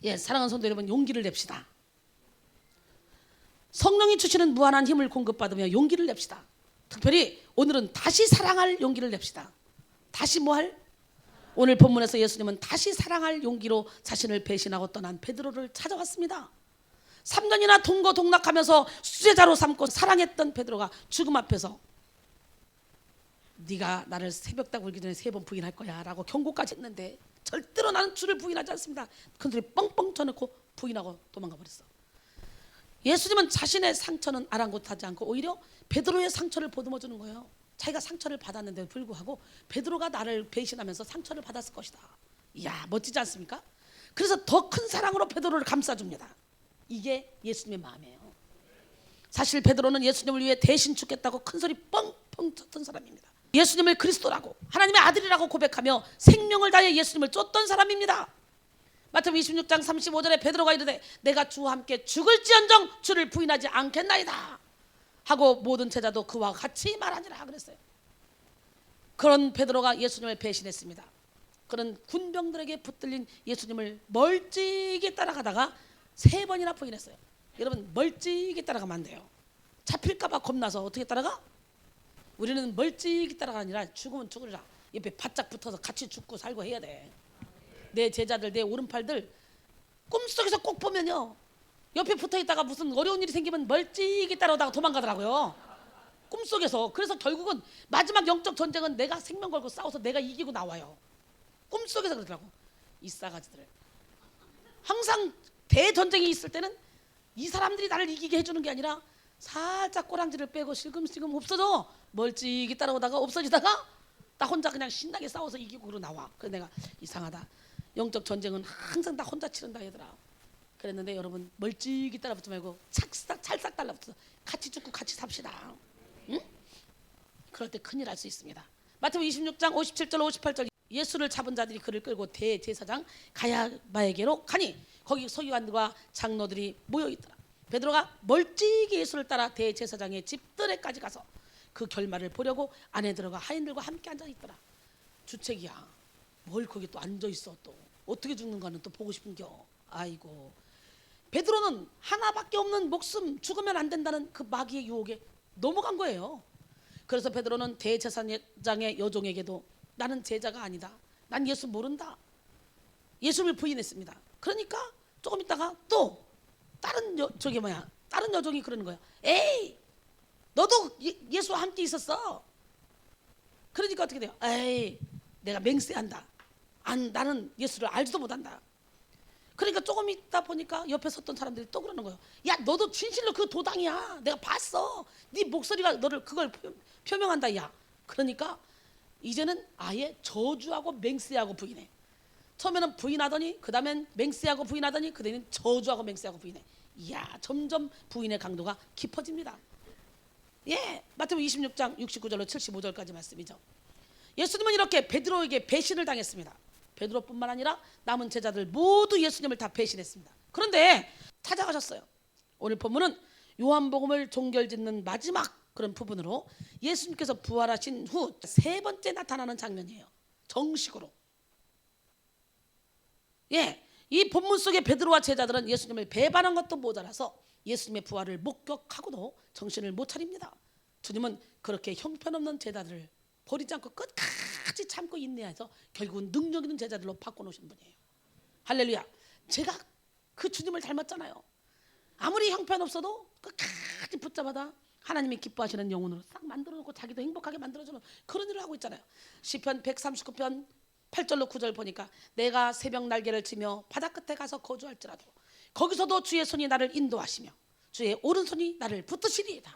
예, 사랑하는 성도 여러분, 용기를 냅시다. 성령이 주시는 무한한 힘을 공급받으며 용기를 냅시다. 특별히 오늘은 다시 사랑할 용기를 냅시다. 다시 뭐할? 오늘 본문에서 예수님은 다시 사랑할 용기로 자신을 배신하고 떠난 베드로를 찾아왔습니다. 3년이나 동거동락하면서 수제자로 삼고 사랑했던 베드로가 죽음 앞에서 네가 나를 새벽딱 울기 전에 3번 부인할 거야 라고 경고까지 했는데 절대로 나는 주를 부인하지 않습니다. 큰 소리 뻥뻥 쳐놓고 부인하고 도망가 버렸어. 예수님은 자신의 상처는 아랑곳하지 않고 오히려 베드로의 상처를 보듬어 주는 거예요. 자기가 상처를 받았는데도 불구하고 베드로가 나를 배신하면서 상처를 받았을 것이다. 이야, 멋지지 않습니까? 그래서 더 큰 사랑으로 베드로를 감싸줍니다. 이게 예수님의 마음이에요. 사실 베드로는 예수님을 위해 대신 죽겠다고 큰 소리 뻥뻥 쳤던 사람입니다. 예수님을 그리스도라고 하나님의 아들이라고 고백하며 생명을 다해 예수님을 쫓던 사람입니다. 마태복음 26장 35절에 베드로가 이르되 내가 주와 함께 죽을지언정 주를 부인하지 않겠나이다 하고 모든 제자도 그와 같이 말하니라 그랬어요. 그런 베드로가 예수님을 배신했습니다. 그런 군병들에게 붙들린 예수님을 멀찍이 따라가다가 3번이나 부인했어요. 여러분 멀찍이 따라가면 안 돼요. 잡힐까 봐 겁나서 어떻게 따라가? 우리는 멀찍이 따라가 아니라 죽으면 죽으리라. 옆에 바짝 붙어서 같이 죽고 살고 해야 돼. 내 제자들, 내 오른팔들 꿈속에서 꼭 보면요 옆에 붙어있다가 무슨 어려운 일이 생기면 멀찍이 따라오다가 도망가더라고요. 꿈속에서. 그래서 결국은 마지막 영적 전쟁은 내가 생명 걸고 싸워서 내가 이기고 나와요. 꿈속에서 그러더라고. 이 싸가지들. 항상 대전쟁이 있을 때는 이 사람들이 나를 이기게 해주는 게 아니라 살짝 꼬랑지를 빼고 실금실금 없어져. 멀찍이 따라오다가 없어지다가 나 혼자 그냥 신나게 싸워서 이기고 그러고 나와. 그래서 내가 이상하다. 영적 전쟁은 항상 나 혼자 치른다 얘들아. 그랬는데 여러분 멀찍이 따라붙지 말고 찰싹 달라붙어 같이 죽고 같이 삽시다. 응? 그럴 때 큰일 할 수 있습니다. 마태복음 26장 57절 58절 예수를 잡은 자들이 그를 끌고 대제사장 가야바에게로 가니 거기 서기관들과 장로들이 모여있더라. 베드로가 멀찍이 예수를 따라 대제사장의 집들에까지 가서 그 결말을 보려고 안에 들어가 하인들과 함께 앉아있더라. 주책이야. 뭘 거기 또 앉아있어. 또 어떻게 죽는가는 또 보고 싶은겨. 아이고, 베드로는 하나밖에 없는 목숨, 죽으면 안 된다는 그 마귀의 유혹에 넘어간 거예요. 그래서 베드로는 대제사장의 여종에게도 나는 제자가 아니다, 난 예수 모른다, 예수를 부인했습니다. 그러니까 조금 있다가 또 다른 여종이 그러는 거야. 에이, 너도 예수와 함께 있었어. 그러니까 어떻게 돼요? 에이, 내가 맹세한다. 나는 예수를 알지도 못한다. 그러니까 조금 있다 보니까 옆에 섰던 사람들이 또 그러는 거예요. 야, 너도 진실로 그 도당이야. 내가 봤어. 네 목소리가 너를 그걸 표명한다. 야, 그러니까 이제는 아예 저주하고 맹세하고 부인해. 처음에는 부인하더니 그 다음엔 맹세하고 부인하더니 그 다음엔 저주하고 맹세하고 부인해. 이야, 점점 부인의 강도가 깊어집니다. 예, 마태복음 26장 69절로 75절까지 말씀이죠. 예수님은 이렇게 베드로에게 배신을 당했습니다. 베드로뿐만 아니라 남은 제자들 모두 예수님을 다 배신했습니다. 그런데 찾아가셨어요. 오늘 본문은 요한복음을 종결짓는 마지막 그런 부분으로 예수님께서 부활하신 후 3번째 나타나는 장면이에요. 정식으로. 예, 이 본문 속의 베드로와 제자들은 예수님을 배반한 것도 모자라서 예수님의 부활을 목격하고도 정신을 못 차립니다. 주님은 그렇게 형편없는 제자들을 버리지 않고 끝까지 참고 인내해서 결국은 능력 있는 제자들로 바꿔놓으신 분이에요. 할렐루야. 제가 그 주님을 닮았잖아요. 아무리 형편없어도 끝까지 붙잡아다 하나님이 기뻐하시는 영혼으로 싹 만들어놓고 자기도 행복하게 만들어주는 그런 일을 하고 있잖아요. 시편 139편 8절로 9절 보니까 내가 새벽 날개를 치며 바다 끝에 가서 거주할지라도 거기서도 주의 손이 나를 인도하시며 주의 오른손이 나를 붙드시리이다.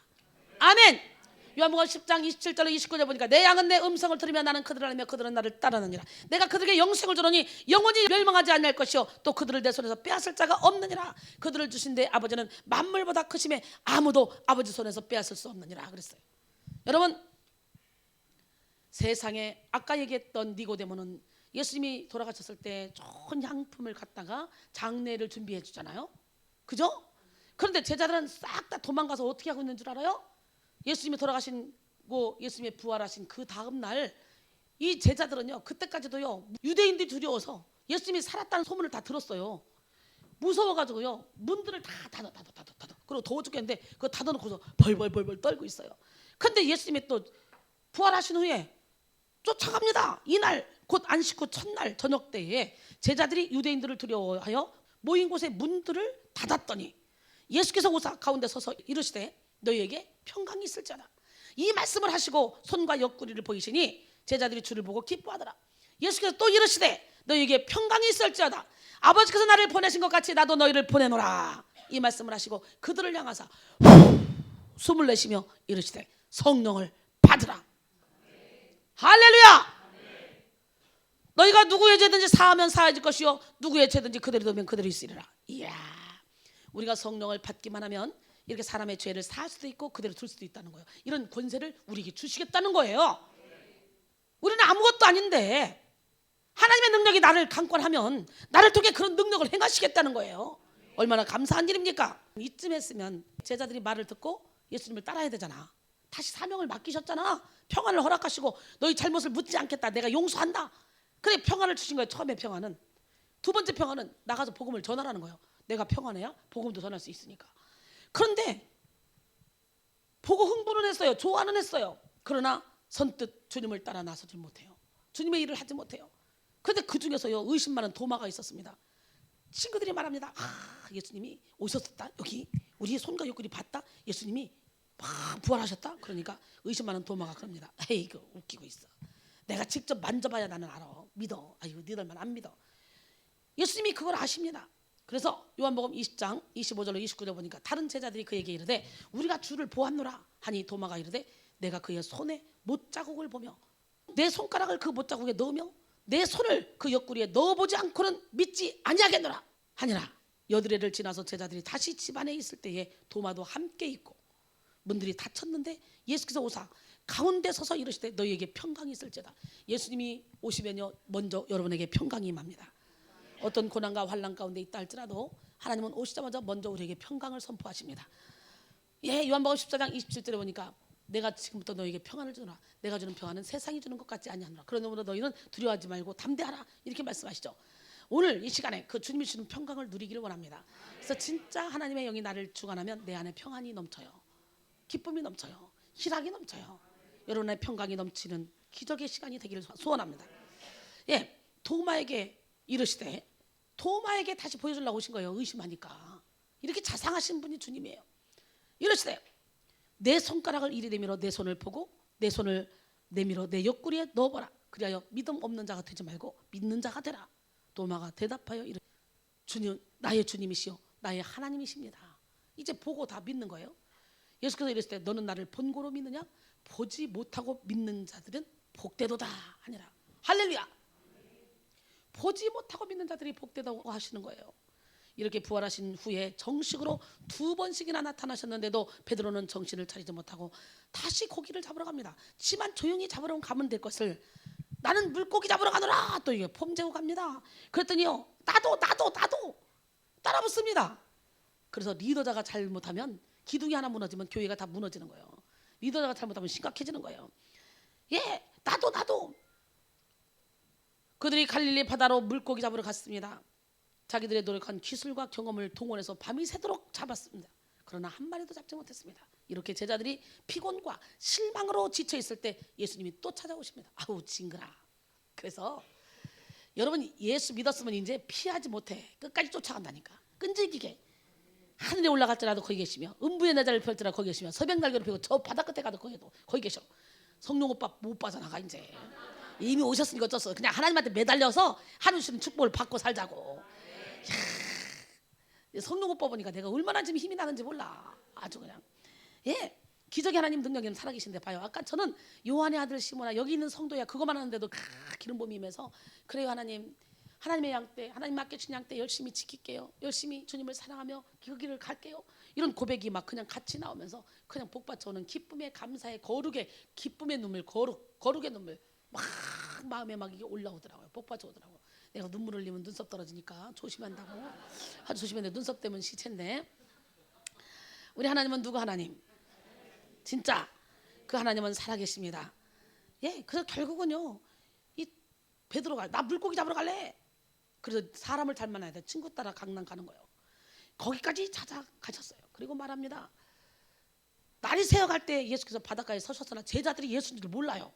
아멘. 요한복음 10장 27절로 29절 보니까 내 양은 내 음성을 들으며 나는 그들을 알며 그들은 나를 따르느니라. 내가 그들에게 영생을 주노니 영원히 멸망하지 아니할 것이요 또 그들을 내 손에서 빼앗을 자가 없느니라. 그들을 주신 내 아버지는 만물보다 크심에 아무도 아버지 손에서 빼앗을 수 없느니라 그랬어요. 여러분, 세상에 아까 얘기했던 니고데모는 예수님이 돌아가셨을 때 좋은 향품을 갖다가 장례를 준비해 주잖아요. 그죠? 그런데 제자들은 싹 다 도망가서 어떻게 하고 있는 줄 알아요? 예수님이 돌아가시고 예수님이 부활하신 그 다음 날 이 제자들은요, 그때까지도요 유대인들이 두려워서 예수님이 살았다는 소문을 다 들었어요. 무서워가지고요 문들을 다 닫아 그리고 더워 죽겠는데 그거 닫아놓고서 벌벌 떨고 있어요. 그런데 예수님이 또 부활하신 후에 쫓아갑니다. 이날 곧 안식 후 첫날 저녁 때에 제자들이 유대인들을 두려워하여 모인 곳에 문들을 닫았더니 예수께서 오사 가운데 서서 이르시되 너희에게 평강이 있을지어다. 이 말씀을 하시고 손과 옆구리를 보이시니 제자들이 주를 보고 기뻐하더라. 예수께서 또 이르시되 너희에게 평강이 있을지어다. 아버지께서 나를 보내신 것 같이 나도 너희를 보내노라. 이 말씀을 하시고 그들을 향하사 숨을 내쉬며 이르시되 성령을 받으라. 할렐루야. 너희가 누구의 죄든지 사하면 사해질 것이요 누구의 죄든지 그대로 두면 그대로 있으리라. 이야, 우리가 성령을 받기만 하면 이렇게 사람의 죄를 사할 수도 있고 그대로 둘 수도 있다는 거예요. 이런 권세를 우리에게 주시겠다는 거예요. 우리는 아무것도 아닌데 하나님의 능력이 나를 강권하면 나를 통해 그런 능력을 행하시겠다는 거예요. 얼마나 감사한 일입니까? 이쯤 했으면 제자들이 말을 듣고 예수님을 따라야 되잖아. 다시 사명을 맡기셨잖아. 평안을 허락하시고 너희 잘못을 묻지 않겠다. 내가 용서한다. 그래 평안을 주신 거예요. 처음에 평안은. 두 번째 평안은 나가서 복음을 전하라는 거예요. 내가 평안해야 복음도 전할 수 있으니까. 그런데 보고 흥분은 했어요. 좋아는 했어요. 그러나 선뜻 주님을 따라 나서질 못해요. 주님의 일을 하지 못해요. 그런데 그 중에서요 의심 많은 도마가 있었습니다. 친구들이 말합니다. 예수님이 오셨다. 여기 우리 손과 옆구리 봤다. 예수님이 막 부활하셨다. 그러니까 의심 많은 도마가 그럽니다. 에이 그 웃기고 있어. 내가 직접 만져봐야 나는 알아. 믿어. 아이고 너희들만 안 믿어. 예수님이 그걸 아십니다. 그래서 요한복음 20장 25절로 29절 보니까 다른 제자들이 그에게 이르되 우리가 주를 보았노라 하니 도마가 이르되 내가 그의 손에 못자국을 보며 내 손가락을 그 못자국에 넣으며 내 손을 그 옆구리에 넣어보지 않고는 믿지 아니하겠노라 하니라. 여드레를 지나서 제자들이 다시 집안에 있을 때에 도마도 함께 있고 문들이 닫혔는데 예수께서 오사 가운데 서서 이르시되 너희에게 평강이 있을지어다. 예수님이 오시면요 먼저 여러분에게 평강이 임합니다. 어떤 고난과 환난 가운데 있다 할지라도 하나님은 오시자마자 먼저 우리에게 평강을 선포하십니다. 예, 요한복음 14장 27절에 보니까 내가 지금부터 너희에게 평안을 주노라. 내가 주는 평안은 세상이 주는 것 같지 아니하노라. 그러므로 너희는 두려워하지 말고 담대하라. 이렇게 말씀하시죠. 오늘 이 시간에 그 주님이 주는 평강을 누리기를 원합니다. 그래서 진짜 하나님의 영이 나를 주관하면 내 안에 평안이 넘쳐요. 기쁨이 넘쳐요. 희락이 넘쳐요. 여러분의 평강이 넘치는 기적의 시간이 되기를 소원합니다. 예, 도마에게 이르시되 도마에게 다시 보여주려고 오신 거예요. 의심하니까. 이렇게 자상하신 분이 주님이에요. 이르시되 내 손가락을 이리 내밀어 내 손을 보고 내 손을 내밀어 내 옆구리에 넣어보라. 그리하여 믿음 없는 자가 되지 말고 믿는 자가 되라. 도마가 대답하여 이르 주님 나의 주님이시요 나의 하나님이십니다. 이제 보고 다 믿는 거예요. 예수께서 이르시되 너는 나를 본고로 믿느냐? 보지 못하고 믿는 자들은 복되도다 하니라. 할렐루야. 보지 못하고 믿는 자들이 복되다고 하시는 거예요. 이렇게 부활하신 후에 정식으로 2번씩이나 나타나셨는데도 베드로는 정신을 차리지 못하고 다시 고기를 잡으러 갑니다. 치만 조용히 잡으러 가면 될 것을 나는 물고기 잡으러 가노라. 또 이게 폼재고 갑니다. 그랬더니요 나도 따라 붙습니다. 그래서 리더자가 잘못하면 기둥이 하나 무너지면 교회가 다 무너지는 거예요. 리더자가 잘못하면 심각해지는 거예요. 예, 나도 그들이 갈릴리 바다로 물고기 잡으러 갔습니다. 자기들의 노력한 기술과 경험을 동원해서 밤이 새도록 잡았습니다. 그러나 한 마리도 잡지 못했습니다. 이렇게 제자들이 피곤과 실망으로 지쳐 있을 때 예수님이 또 찾아오십니다. 아우 징그라. 그래서 여러분 예수 믿었으면 이제 피하지 못해. 끝까지 쫓아간다니까. 끈질기게. 하늘에 올라갈지라도 거기 계시며 음부의 내자를 펼지라도 거기 계시며 서백 날개로 펴고 저 바다 끝에 가도 거기 계셔. 성령 오빠 못 빠져나가 이제. 이미 오셨으니까 어쩌어. 그냥 하나님한테 매달려서 하늘 주시는 축복을 받고 살자고. 성령 오빠 보니까 내가 얼마나 지금 힘이 나는지 몰라. 아주 그냥. 예, 기적의 하나님 능력에는 살아계신데 봐요. 아까 저는 요한의 아들 시모나 여기 있는 성도야 그것만 하는데도 기름 부음이 임해서 그래요 하나님 하나님의 양떼, 하나님 맡겨주신 양떼 열심히 지킬게요. 열심히 주님을 사랑하며 그 길을 갈게요. 이런 고백이 막 그냥 같이 나오면서 그냥 복받쳐오는 기쁨의 감사의 거룩의 기쁨의 눈물, 거룩의 눈물 막 마음에 막 이게 올라오더라고요. 복받쳐오더라고요. 내가 눈물 흘리면 눈썹 떨어지니까 조심한다고. 아주 조심해야 돼. 눈썹 때문에 시체인데. 우리 하나님은 누구 하나님? 진짜 그 하나님은 살아계십니다. 예, 그래서 결국은요, 이 베드로가 나 물고기 잡으러 갈래. 그래서 사람을 잘 만나야 돼. 친구 따라 강남 가는 거예요. 거기까지 찾아가셨어요. 그리고 말합니다. 날이 새어갈 때 예수께서 바닷가에 서셨으나 제자들이 예수인 줄 몰라요.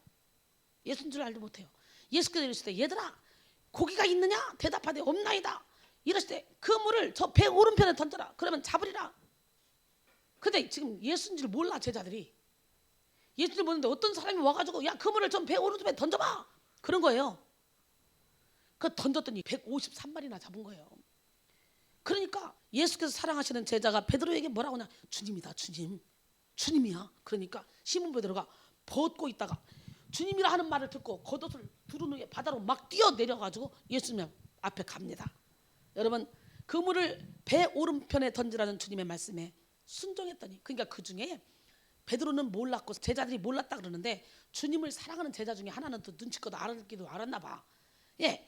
예수인 줄 알지 못해요. 예수께서 이러실 때 얘들아 고기가 있느냐? 대답하되 없나이다. 이러실 때 그 물을 저 배 오른편에 던져라. 그러면 잡으리라. 근데 지금 예수인 줄 몰라 제자들이. 예수를 보는데 어떤 사람이 와가지고 야 그물을 좀 배 오른쪽에 던져봐 그런 거예요. 그 던졌더니 153마리나 잡은 거예요. 그러니까 예수께서 사랑하시는 제자가 베드로에게 뭐라고 하냐? 주님이다 주님. 주님이야. 그러니까 시몬 베드로가 벗고 있다가 주님이라 하는 말을 듣고 겉옷을 두른 후에 바다로 막 뛰어내려가지고 예수님 앞에 갑니다. 여러분 그물을 배 오른편에 던지라는 주님의 말씀에 순종했더니 그러니까 그 중에 베드로는 몰랐고 제자들이 몰랐다 그러는데 주님을 사랑하는 제자 중에 하나는 또 눈치껏 알았기도 알았나 봐. 예,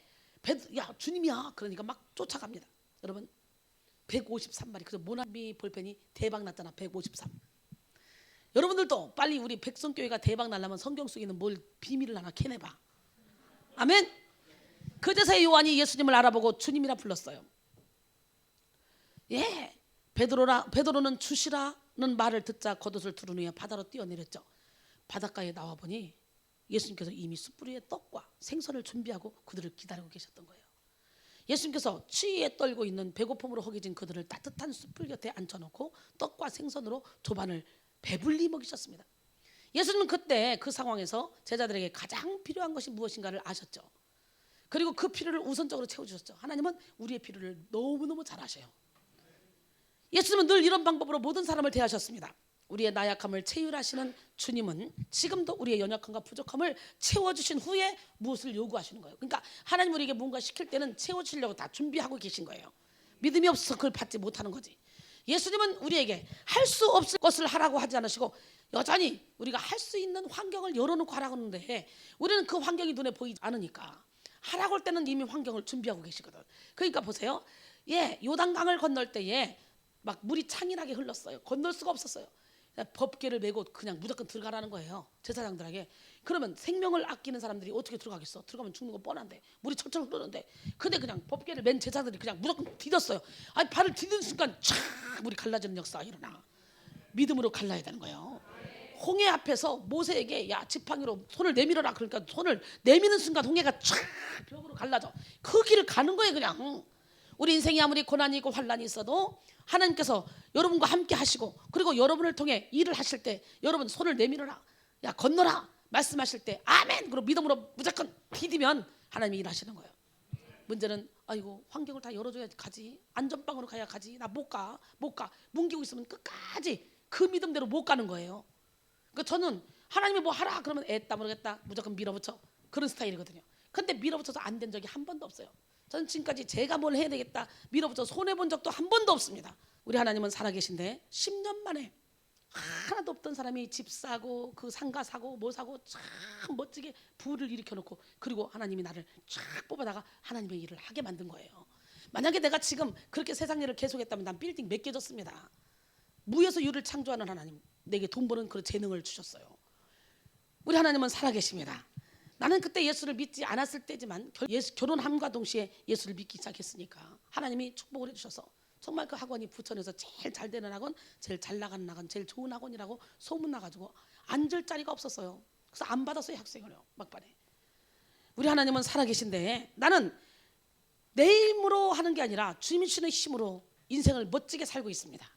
야 주님이야. 그러니까 막 쫓아갑니다. 여러분 153마리. 그래서 모나미 볼펜이 대박 났잖아. 153. 여러분들도 빨리 우리 백성교회가 대박 날려면 성경 속에 있는 뭘 비밀을 하나 캐내봐. 아멘. 그제서야 요한이 예수님을 알아보고 주님이라 불렀어요. 예, 베드로는 주시라는 말을 듣자 겉옷을 두른 후에 바다로 뛰어내렸죠. 바닷가에 나와 보니 예수님께서 이미 숯불 위에 떡과 생선을 준비하고 그들을 기다리고 계셨던 거예요. 예수님께서 추위에 떨고 있는 배고픔으로 허기진 그들을 따뜻한 숯불 곁에 앉혀놓고 떡과 생선으로 조반을 배불리 먹이셨습니다. 예수님은 그때 그 상황에서 제자들에게 가장 필요한 것이 무엇인가를 아셨죠. 그리고 그 필요를 우선적으로 채워주셨죠. 하나님은 우리의 필요를 너무너무 잘 아셔요. 예수님은 늘 이런 방법으로 모든 사람을 대하셨습니다. 우리의 나약함을 체휼하시는 주님은 지금도 우리의 연약함과 부족함을 채워주신 후에 무엇을 요구하시는 거예요. 그러니까 하나님 우리에게 뭔가 시킬 때는 채워주시려고 다 준비하고 계신 거예요. 믿음이 없어서 그걸 받지 못하는 거지. 예수님은 우리에게 할 수 없을 것을 하라고 하지 않으시고 여전히 우리가 할 수 있는 환경을 열어놓고 하라고 하는데 우리는 그 환경이 눈에 보이지 않으니까 하라고 할 때는 이미 환경을 준비하고 계시거든. 그러니까 보세요. 예, 요단강을 건널 때에 막 물이 창일하게 흘렀어요. 건널 수가 없었어요. 법궤를 메고 그냥 무조건 들어가라는 거예요. 제사장들에게. 그러면 생명을 아끼는 사람들이 어떻게 들어가겠어? 들어가면 죽는 거 뻔한데 물이 철철 흐르는데. 근데 그냥 법궤를 맨 제사장들이 그냥 무조건 디뎠어요. 아니 발을 디디는 순간 촤 물이 갈라지는 역사가 일어나. 믿음으로 갈라야 되는 거예요. 홍해 앞에서 모세에게 야 지팡이로 손을 내밀어라. 그러니까 손을 내미는 순간 홍해가 촤 벽으로 갈라져. 그 길을 가는 거예요 그냥. 우리 인생이 아무리 고난이 있고 환란이 있어도 하나님께서 여러분과 함께 하시고 그리고 여러분을 통해 일을 하실 때 여러분 손을 내밀어라. 야 건너라. 말씀하실 때 아멘. 그리고 믿음으로 무조건 디디면 하나님이 일하시는 거예요. 문제는 아이고 환경을 다 열어줘야 가지. 안전방으로 가야 가지. 나 못 가. 뭉기고 있으면 끝까지 그 믿음대로 못 가는 거예요. 그러니까 저는 하나님이 뭐 하라 그러면 애따 모르겠다. 무조건 밀어붙여. 그런 스타일이거든요. 근데 밀어붙여서 안 된 적이 한 번도 없어요. 저는 지금까지 제가 뭘 해야 되겠다 밀어붙여 손해본 적도 한 번도 없습니다. 우리 하나님은 살아계신데 10년 만에 하나도 없던 사람이 집 사고 그 상가 사고 뭐 사고 참 멋지게 부를 일으켜놓고 그리고 하나님이 나를 쫙 뽑아다가 하나님의 일을 하게 만든 거예요. 만약에 내가 지금 그렇게 세상 일을 계속했다면 난 빌딩 몇 개 졌습니다. 무에서 유를 창조하는 하나님 내게 돈 버는 그런 재능을 주셨어요. 우리 하나님은 살아계십니다. 나는 그때 예수를 믿지 않았을 때지만 결혼함과 동시에 예수를 믿기 시작했으니까 하나님이 축복을 해주셔서 정말 그 학원이 부천에서 제일 잘 되는 학원, 제일 잘 나가는 학원, 제일 좋은 학원이라고 소문나가지고 앉을 자리가 없었어요. 그래서 안 받았어요 학생을요 막판에. 우리 하나님은 살아계신데 나는 내 힘으로 하는 게 아니라 주님이 주시는 힘으로 인생을 멋지게 살고 있습니다.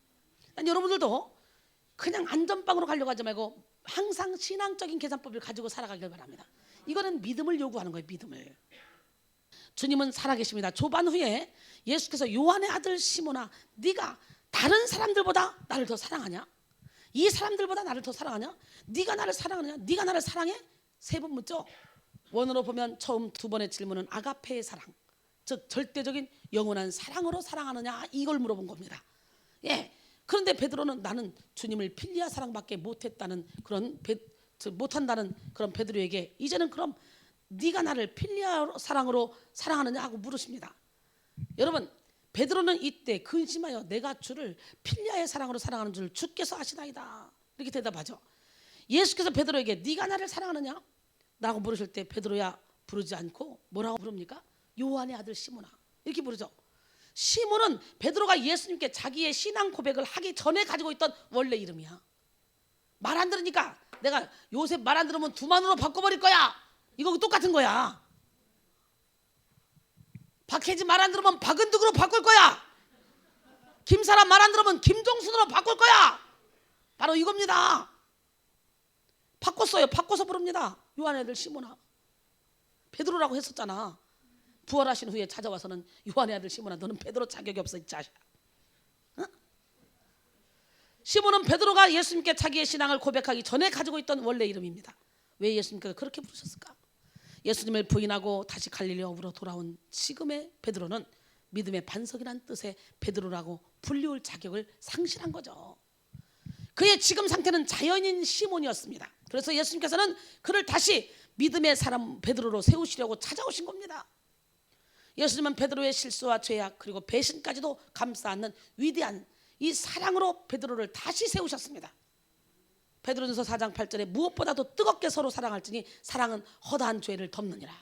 난 여러분들도 그냥 안전빵으로 가려고 하지 말고 항상 신앙적인 계산법을 가지고 살아가길 바랍니다. 이거는 믿음을 요구하는 거예요. 믿음을. 주님은 살아계십니다. 조반 후에 예수께서 요한의 아들 시몬아 네가 다른 사람들보다 나를 더 사랑하냐? 이 사람들보다 나를 더 사랑하냐? 네가 나를 사랑하느냐? 네가 나를 사랑해? 세 번 묻죠. 원어로 보면 처음 두 번의 질문은 아가페의 사랑. 즉 절대적인 영원한 사랑으로 사랑하느냐 이걸 물어본 겁니다. 예. 그런데 베드로는 나는 주님을 필리아 사랑밖에 못했다는 그런 못한다는 그런 베드로에게 이제는 그럼 네가 나를 필리아 사랑으로 사랑하느냐 하고 물으십니다. 여러분 베드로는 이때 근심하여 내가 주를 필리아의 사랑으로 사랑하는 줄 주께서 아시나이다 이렇게 대답하죠. 예수께서 베드로에게 네가 나를 사랑하느냐 라고 물으실 때 베드로야 부르지 않고 뭐라고 부릅니까? 요한의 아들 시몬아 이렇게 부르죠. 시몬은 베드로가 예수님께 자기의 신앙 고백을 하기 전에 가지고 있던 원래 이름이야. 말 안 들으니까 내가 요셉 말 안 들으면 두만으로 바꿔버릴 거야. 이거 똑같은 거야. 박혜지 말 안 들으면 박은득으로 바꿀 거야. 김사람 말 안 들으면 김종순으로 바꿀 거야. 바로 이겁니다. 바꿨어요. 바꿔서 부릅니다. 요한의 아들 시몬아. 베드로라고 했었잖아. 부활하신 후에 찾아와서는 요한의 아들 시몬아 너는 베드로 자격이 없어 이 자식아. 어? 시몬은 베드로가 예수님께 자기의 신앙을 고백하기 전에 가지고 있던 원래 이름입니다. 왜 예수님께서 그렇게 부르셨을까? 예수님을 부인하고 다시 갈릴리로 돌아온 지금의 베드로는 믿음의 반석이란 뜻의 베드로라고 불리울 자격을 상실한 거죠. 그의 지금 상태는 자연인 시몬이었습니다. 그래서 예수님께서는 그를 다시 믿음의 사람 베드로로 세우시려고 찾아오신 겁니다. 예수님은 베드로의 실수와 죄악 그리고 배신까지도 감싸 안는 위대한 이 사랑으로 베드로를 다시 세우셨습니다. 베드로전서 4장 8절에 무엇보다도 뜨겁게 서로 사랑할지니 사랑은 허다한 죄를 덮느니라.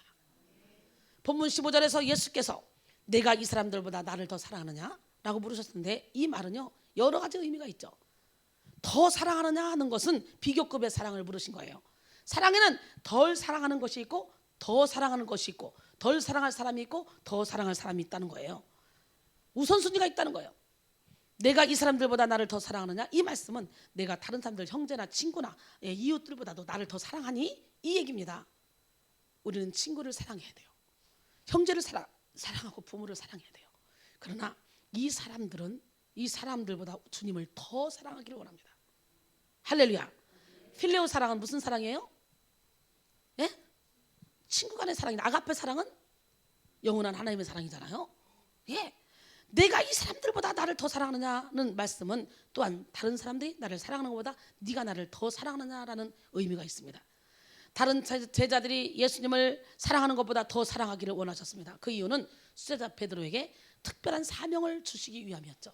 본문 15절에서 예수께서 내가 이 사람들보다 나를 더 사랑하느냐 라고 물으셨는데 이 말은요 여러 가지 의미가 있죠. 더 사랑하느냐 하는 것은 비교급의 사랑을 물으신 거예요. 사랑에는 덜 사랑하는 것이 있고 더 사랑하는 것이 있고 덜 사랑할 사람이 있고 더 사랑할 사람이 있다는 거예요. 우선순위가 있다는 거예요. 내가 이 사람들보다 나를 더 사랑하느냐 이 말씀은 내가 다른 사람들 형제나 친구나 이웃들보다도 나를 더 사랑하니 이 얘기입니다. 우리는 친구를 사랑해야 돼요. 형제를 사랑하고 부모를 사랑해야 돼요. 그러나 이 사람들은 이 사람들보다 주님을 더 사랑하기를 원합니다. 할렐루야. 필레오 사랑은 무슨 사랑이에요? 예? 친구 간의 사랑이다. 아가페 사랑은 영원한 하나님의 사랑이잖아요. 예. 내가 이 사람들보다 나를 더 사랑하느냐는 말씀은 또한 다른 사람들이 나를 사랑하는 것보다 네가 나를 더 사랑하느냐라는 의미가 있습니다. 다른 제자들이 예수님을 사랑하는 것보다 더 사랑하기를 원하셨습니다. 그 이유는 수제자 베드로에게 특별한 사명을 주시기 위함이었죠.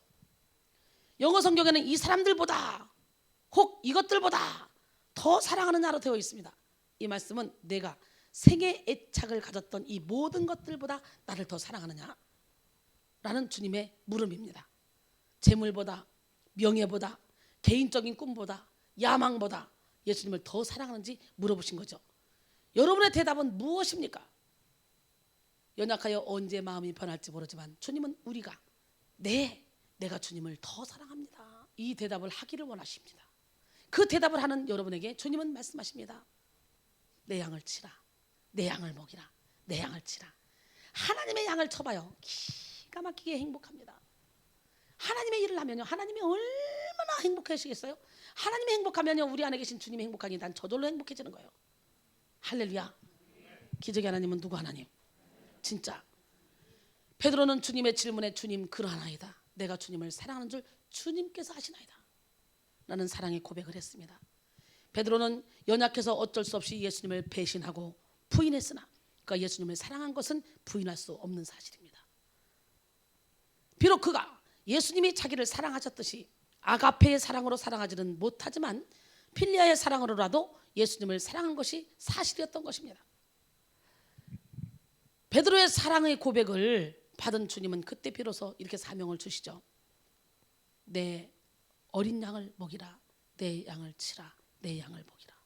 영어 성경에는 이 사람들보다 혹 이것들보다 더 사랑하느냐로 되어 있습니다. 이 말씀은 내가 생애 애착을 가졌던 이 모든 것들보다 나를 더 사랑하느냐 라는 주님의 물음입니다. 재물보다 명예보다 개인적인 꿈보다 야망보다 예수님을 더 사랑하는지 물어보신 거죠. 여러분의 대답은 무엇입니까? 연약하여 언제 마음이 변할지 모르지만 주님은 우리가 내가 주님을 더 사랑합니다. 이 대답을 하기를 원하십니다. 그 대답을 하는 여러분에게 주님은 말씀하십니다. 내 양을 치라. 내 양을 먹이라. 내 양을 치라. 하나님의 양을 쳐봐요. 기가 막히게 행복합니다. 하나님의 일을 하면요 하나님이 얼마나 행복하시겠어요? 하나님이 행복하면요 우리 안에 계신 주님이 행복하니 난 저절로 행복해지는 거예요. 할렐루야. 기적의 하나님은 누구 하나님? 진짜 베드로는 주님의 질문에 주님 그러하나이다. 내가 주님을 사랑하는 줄 주님께서 아시나이다 라는 사랑의 고백을 했습니다. 베드로는 연약해서 어쩔 수 없이 예수님을 배신하고 부인했으나 그가 예수님을 사랑한 것은 부인할 수 없는 사실입니다. 비록 그가 예수님이 자기를 사랑하셨듯이 아가페의 사랑으로 사랑하지는 못하지만 필리아의 사랑으로라도 예수님을 사랑한 것이 사실이었던 것입니다. 베드로의 사랑의 고백을 받은 주님은 그때 비로소 이렇게 사명을 주시죠. 내 어린 양을 먹이라. 내 양을 치라. 내 양을 먹이라.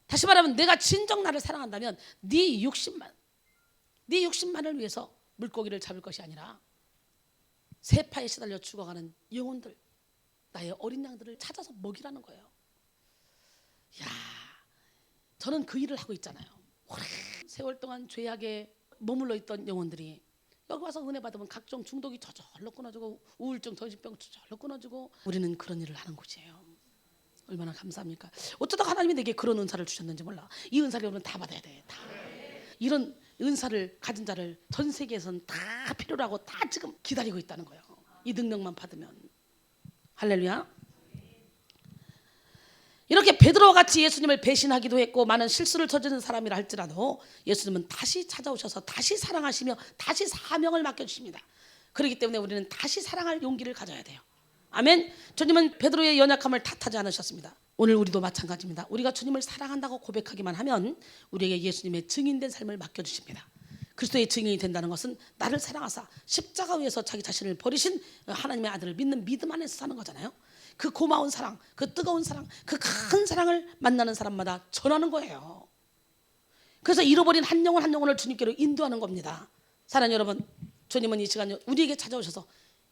다시 말하면 내가 진정 나를 사랑한다면 네 육신만을 위해서 물고기를 잡을 것이 아니라 세파에 시달려 죽어가는 영혼들, 나의 어린 양들을 찾아서 먹이라는 거예요. 야, 저는 그 일을 하고 있잖아요. 오랜 세월 동안 죄악에 머물러 있던 영혼들이 여기 와서 은혜 받으면 각종 중독이 저절로 끊어지고 우울증, 정신병 저절로 끊어지고 우리는 그런 일을 하는 곳이에요. 얼마나 감사합니까? 어쩌다 하나님이 내게 그런 은사를 주셨는지 몰라. 이 은사를 여러분 다 받아야 돼. 다. 이런 은사를 가진 자를 전 세계에선 다 필요로 하고 다 지금 기다리고 있다는 거예요. 이 능력만 받으면. 할렐루야. 이렇게 베드로와 같이 예수님을 배신하기도 했고 많은 실수를 저지른 사람이라 할지라도 예수님은 다시 찾아오셔서 다시 사랑하시며 다시 사명을 맡겨주십니다. 그렇기 때문에 우리는 다시 사랑할 용기를 가져야 돼요. 아멘. 주님은 베드로의 연약함을 탓하지 않으셨습니다. 오늘 우리도 마찬가지입니다. 우리가 주님을 사랑한다고 고백하기만 하면 우리에게 예수님의 증인된 삶을 맡겨주십니다. 그리스도의 증인이 된다는 것은 나를 사랑하사 십자가 위에서 자기 자신을 버리신 하나님의 아들을 믿는 믿음 안에서 사는 거잖아요. 그 고마운 사랑, 그 뜨거운 사랑, 그 큰 사랑을 만나는 사람마다 전하는 거예요. 그래서 잃어버린 한 영혼 한 영혼을 주님께로 인도하는 겁니다. 사랑하는 여러분, 주님은 이 시간 우리에게 찾아오셔서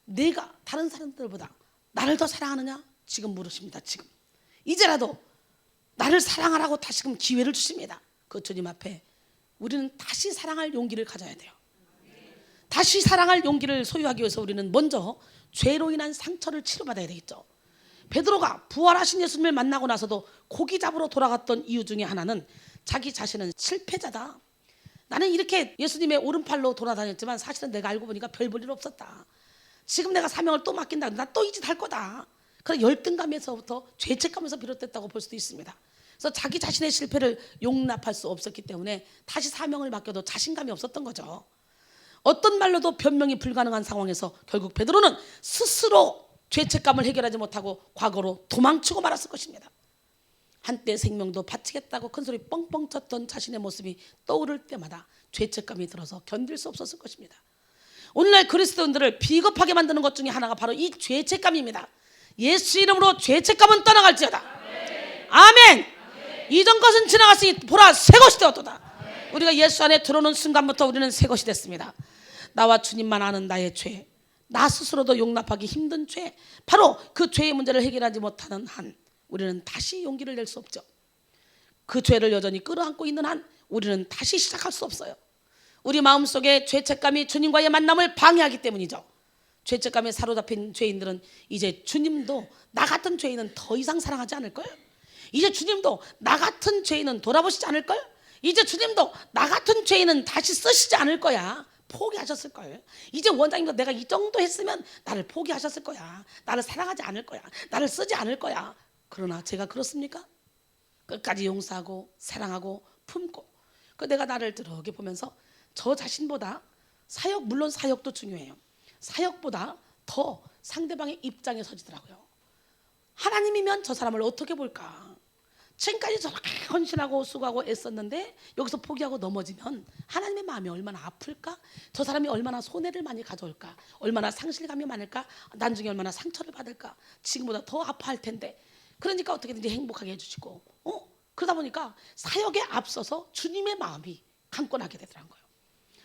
내가 다른 사람들보다 나를 더 사랑하느냐? 지금 물으십니다. 지금 이제라도 나를 사랑하라고 다시금 기회를 주십니다. 그 주님 앞에 우리는 다시 사랑할 용기를 가져야 돼요. 다시 사랑할 용기를 소유하기 위해서 우리는 먼저 죄로 인한 상처를 치료받아야 되겠죠. 베드로가 부활하신 예수님을 만나고 나서도 고기 잡으러 돌아갔던 이유 중에 하나는 자기 자신은 실패자다. 나는 이렇게 예수님의 오른팔로 돌아다녔지만 사실은 내가 알고 보니까 별 볼 일 없었다. 지금 내가 사명을 또 맡긴다. 나 또 이 짓 할 거다. 그런 열등감에서부터 죄책감에서 비롯됐다고 볼 수도 있습니다. 그래서 자기 자신의 실패를 용납할 수 없었기 때문에 다시 사명을 맡겨도 자신감이 없었던 거죠. 어떤 말로도 변명이 불가능한 상황에서 결국 베드로는 스스로 죄책감을 해결하지 못하고 과거로 도망치고 말았을 것입니다. 한때 생명도 바치겠다고 큰소리 뻥뻥 쳤던 자신의 모습이 떠오를 때마다 죄책감이 들어서 견딜 수 없었을 것입니다. 오늘날 그리스도인들을 비겁하게 만드는 것 중에 하나가 바로 이 죄책감입니다. 예수 이름으로 죄책감은 떠나갈지어다. 아멘. 이전 것은 지나갔으니 보라 새 것이 되었도다. 우리가 예수 안에 들어오는 순간부터 우리는 새 것이 됐습니다. 나와 주님만 아는 나의 죄, 나 스스로도 용납하기 힘든 죄, 바로 그 죄의 문제를 해결하지 못하는 한 우리는 다시 용기를 낼 수 없죠. 그 죄를 여전히 끌어안고 있는 한 우리는 다시 시작할 수 없어요. 우리 마음속에 죄책감이 주님과의 만남을 방해하기 때문이죠. 죄책감에 사로잡힌 죄인들은 이제 주님도 나 같은 죄인은 더 이상 사랑하지 않을 거예요. 이제 주님도 나 같은 죄인은 돌아보시지 않을 거예요. 이제 주님도 나 같은 죄인은 다시 쓰시지 않을 거야. 포기하셨을 거예요. 이제 원장님도 내가 이 정도 했으면 나를 포기하셨을 거야. 나를 사랑하지 않을 거야. 나를 쓰지 않을 거야. 그러나 제가 그렇습니까? 끝까지 용서하고 사랑하고 품고 그 내가 나를 이렇게 보면서 저 자신보다 사역, 물론 사역도 중요해요. 사역보다 더 상대방의 입장에 서지더라고요. 하나님이면 저 사람을 어떻게 볼까? 지금까지 저렇게 헌신하고 수고하고 애썼는데 여기서 포기하고 넘어지면 하나님의 마음이 얼마나 아플까? 저 사람이 얼마나 손해를 많이 가져올까? 얼마나 상실감이 많을까? 나중에 얼마나 상처를 받을까? 지금보다 더 아파할 텐데. 그러니까 어떻게든지 행복하게 해주시고 그러다 보니까 사역에 앞서서 주님의 마음이 강권하게 되더라는 거예요.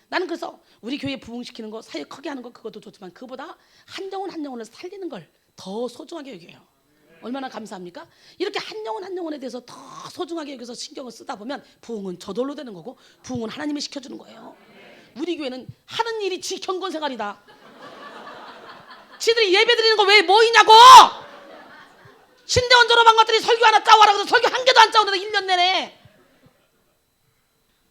나는 그래서 우리 교회 부흥시키는 거, 사역 크게 하는 거 그것도 좋지만 그보다 한 영혼 한 영혼을 살리는 걸 더 소중하게 여겨요. 얼마나 감사합니까? 이렇게 한 영혼 한 영혼에 대해서 더 소중하게 여기서 신경을 쓰다 보면 부흥은 저절로 되는 거고 부흥은 하나님이 시켜주는 거예요. 우리 교회는 하는 일이 지 경건생활이다. 지들이 예배 드리는 거 왜 뭐이냐고. 신대원 졸업한 것들이 설교 하나 짜와라 그래서 설교 한 개도 안 짜오는데 1년 내내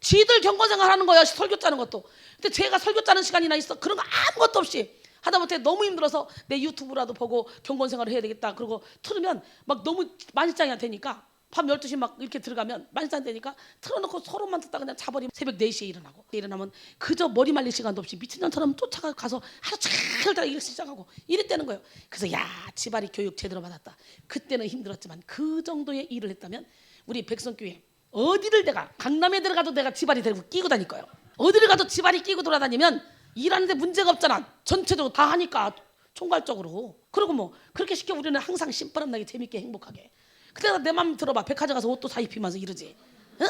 지들 경건생활 하는 거야. 설교 짜는 것도. 근데 제가 설교 짜는 시간이나 있어? 그런 거 아무것도 없이 하다못해 너무 힘들어서 내 유튜브라도 보고 경건생활을 해야 되겠다. 그러고 틀으면 막 너무 만시장이 되니까 밤 12시 막 이렇게 들어가면 만시장 되니까 틀어놓고 서로만 듣다 그냥 자버리면 새벽 4시에 일어나고 일어나면 그저 머리 말릴 시간도 없이 미친년처럼 쫓아가서 하루 종일 다 일 시작하고 이랬다는 거예요. 그래서 야 지발이 교육 제대로 받았다. 그때는 힘들었지만 그 정도의 일을 했다면 우리 백성교회 어디를 내가 강남에 들어가도 내가 지발이 데리고 끼고 다닐 거예요. 어디를 가도 지발이 끼고 돌아다니면 일하는데 문제가 없잖아. 전체적으로 다 하니까 총괄적으로. 그리고 뭐 그렇게 시켜 우리는 항상 심부름나게 재밌게 행복하게. 그때가 내 맘 들어봐. 백화점 가서 옷도 사 입히면서 이러지. 응?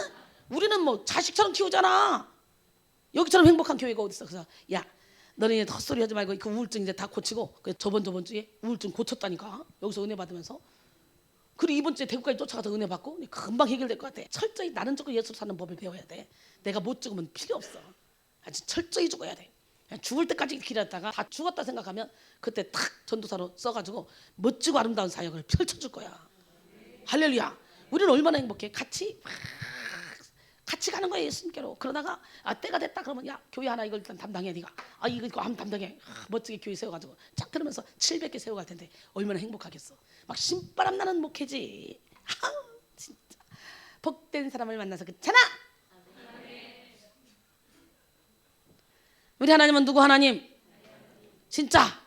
우리는 뭐 자식처럼 키우잖아. 여기처럼 행복한 교회가 어디 있어. 그래서 야 너네 헛소리 하지 말고 그 우울증 이제 다 고치고 저번 주에 우울증 고쳤다니까. 여기서 은혜 받으면서. 그리고 이번 주에 대구까지 쫓아가서 은혜 받고 금방 해결될 것 같아. 철저히 나는 죽고 예수로 사는 법을 배워야 돼. 내가 못 죽으면 필요 없어. 아주 철저히 죽어야 돼. 그냥 죽을 때까지 기다렸다가 다 죽었다 생각하면 그때 탁 전도사로 써가지고 멋지고 아름다운 사역을 펼쳐줄 거야. 할렐루야. 우리는 얼마나 행복해. 같이 막 같이 가는 거예요, 예수님께로. 그러다가 때가 됐다 그러면 야, 교회 하나 이걸 일단 담당해 네가. 이거 한번 담당해. 멋지게 교회 세워가지고 쫙 그러면서 700개 세워갈 텐데 얼마나 행복하겠어. 막 신바람 나는 목회지. 진짜 복된 사람을 만나서 그렇잖아. 우리 하나님은 누구 하나님? 진짜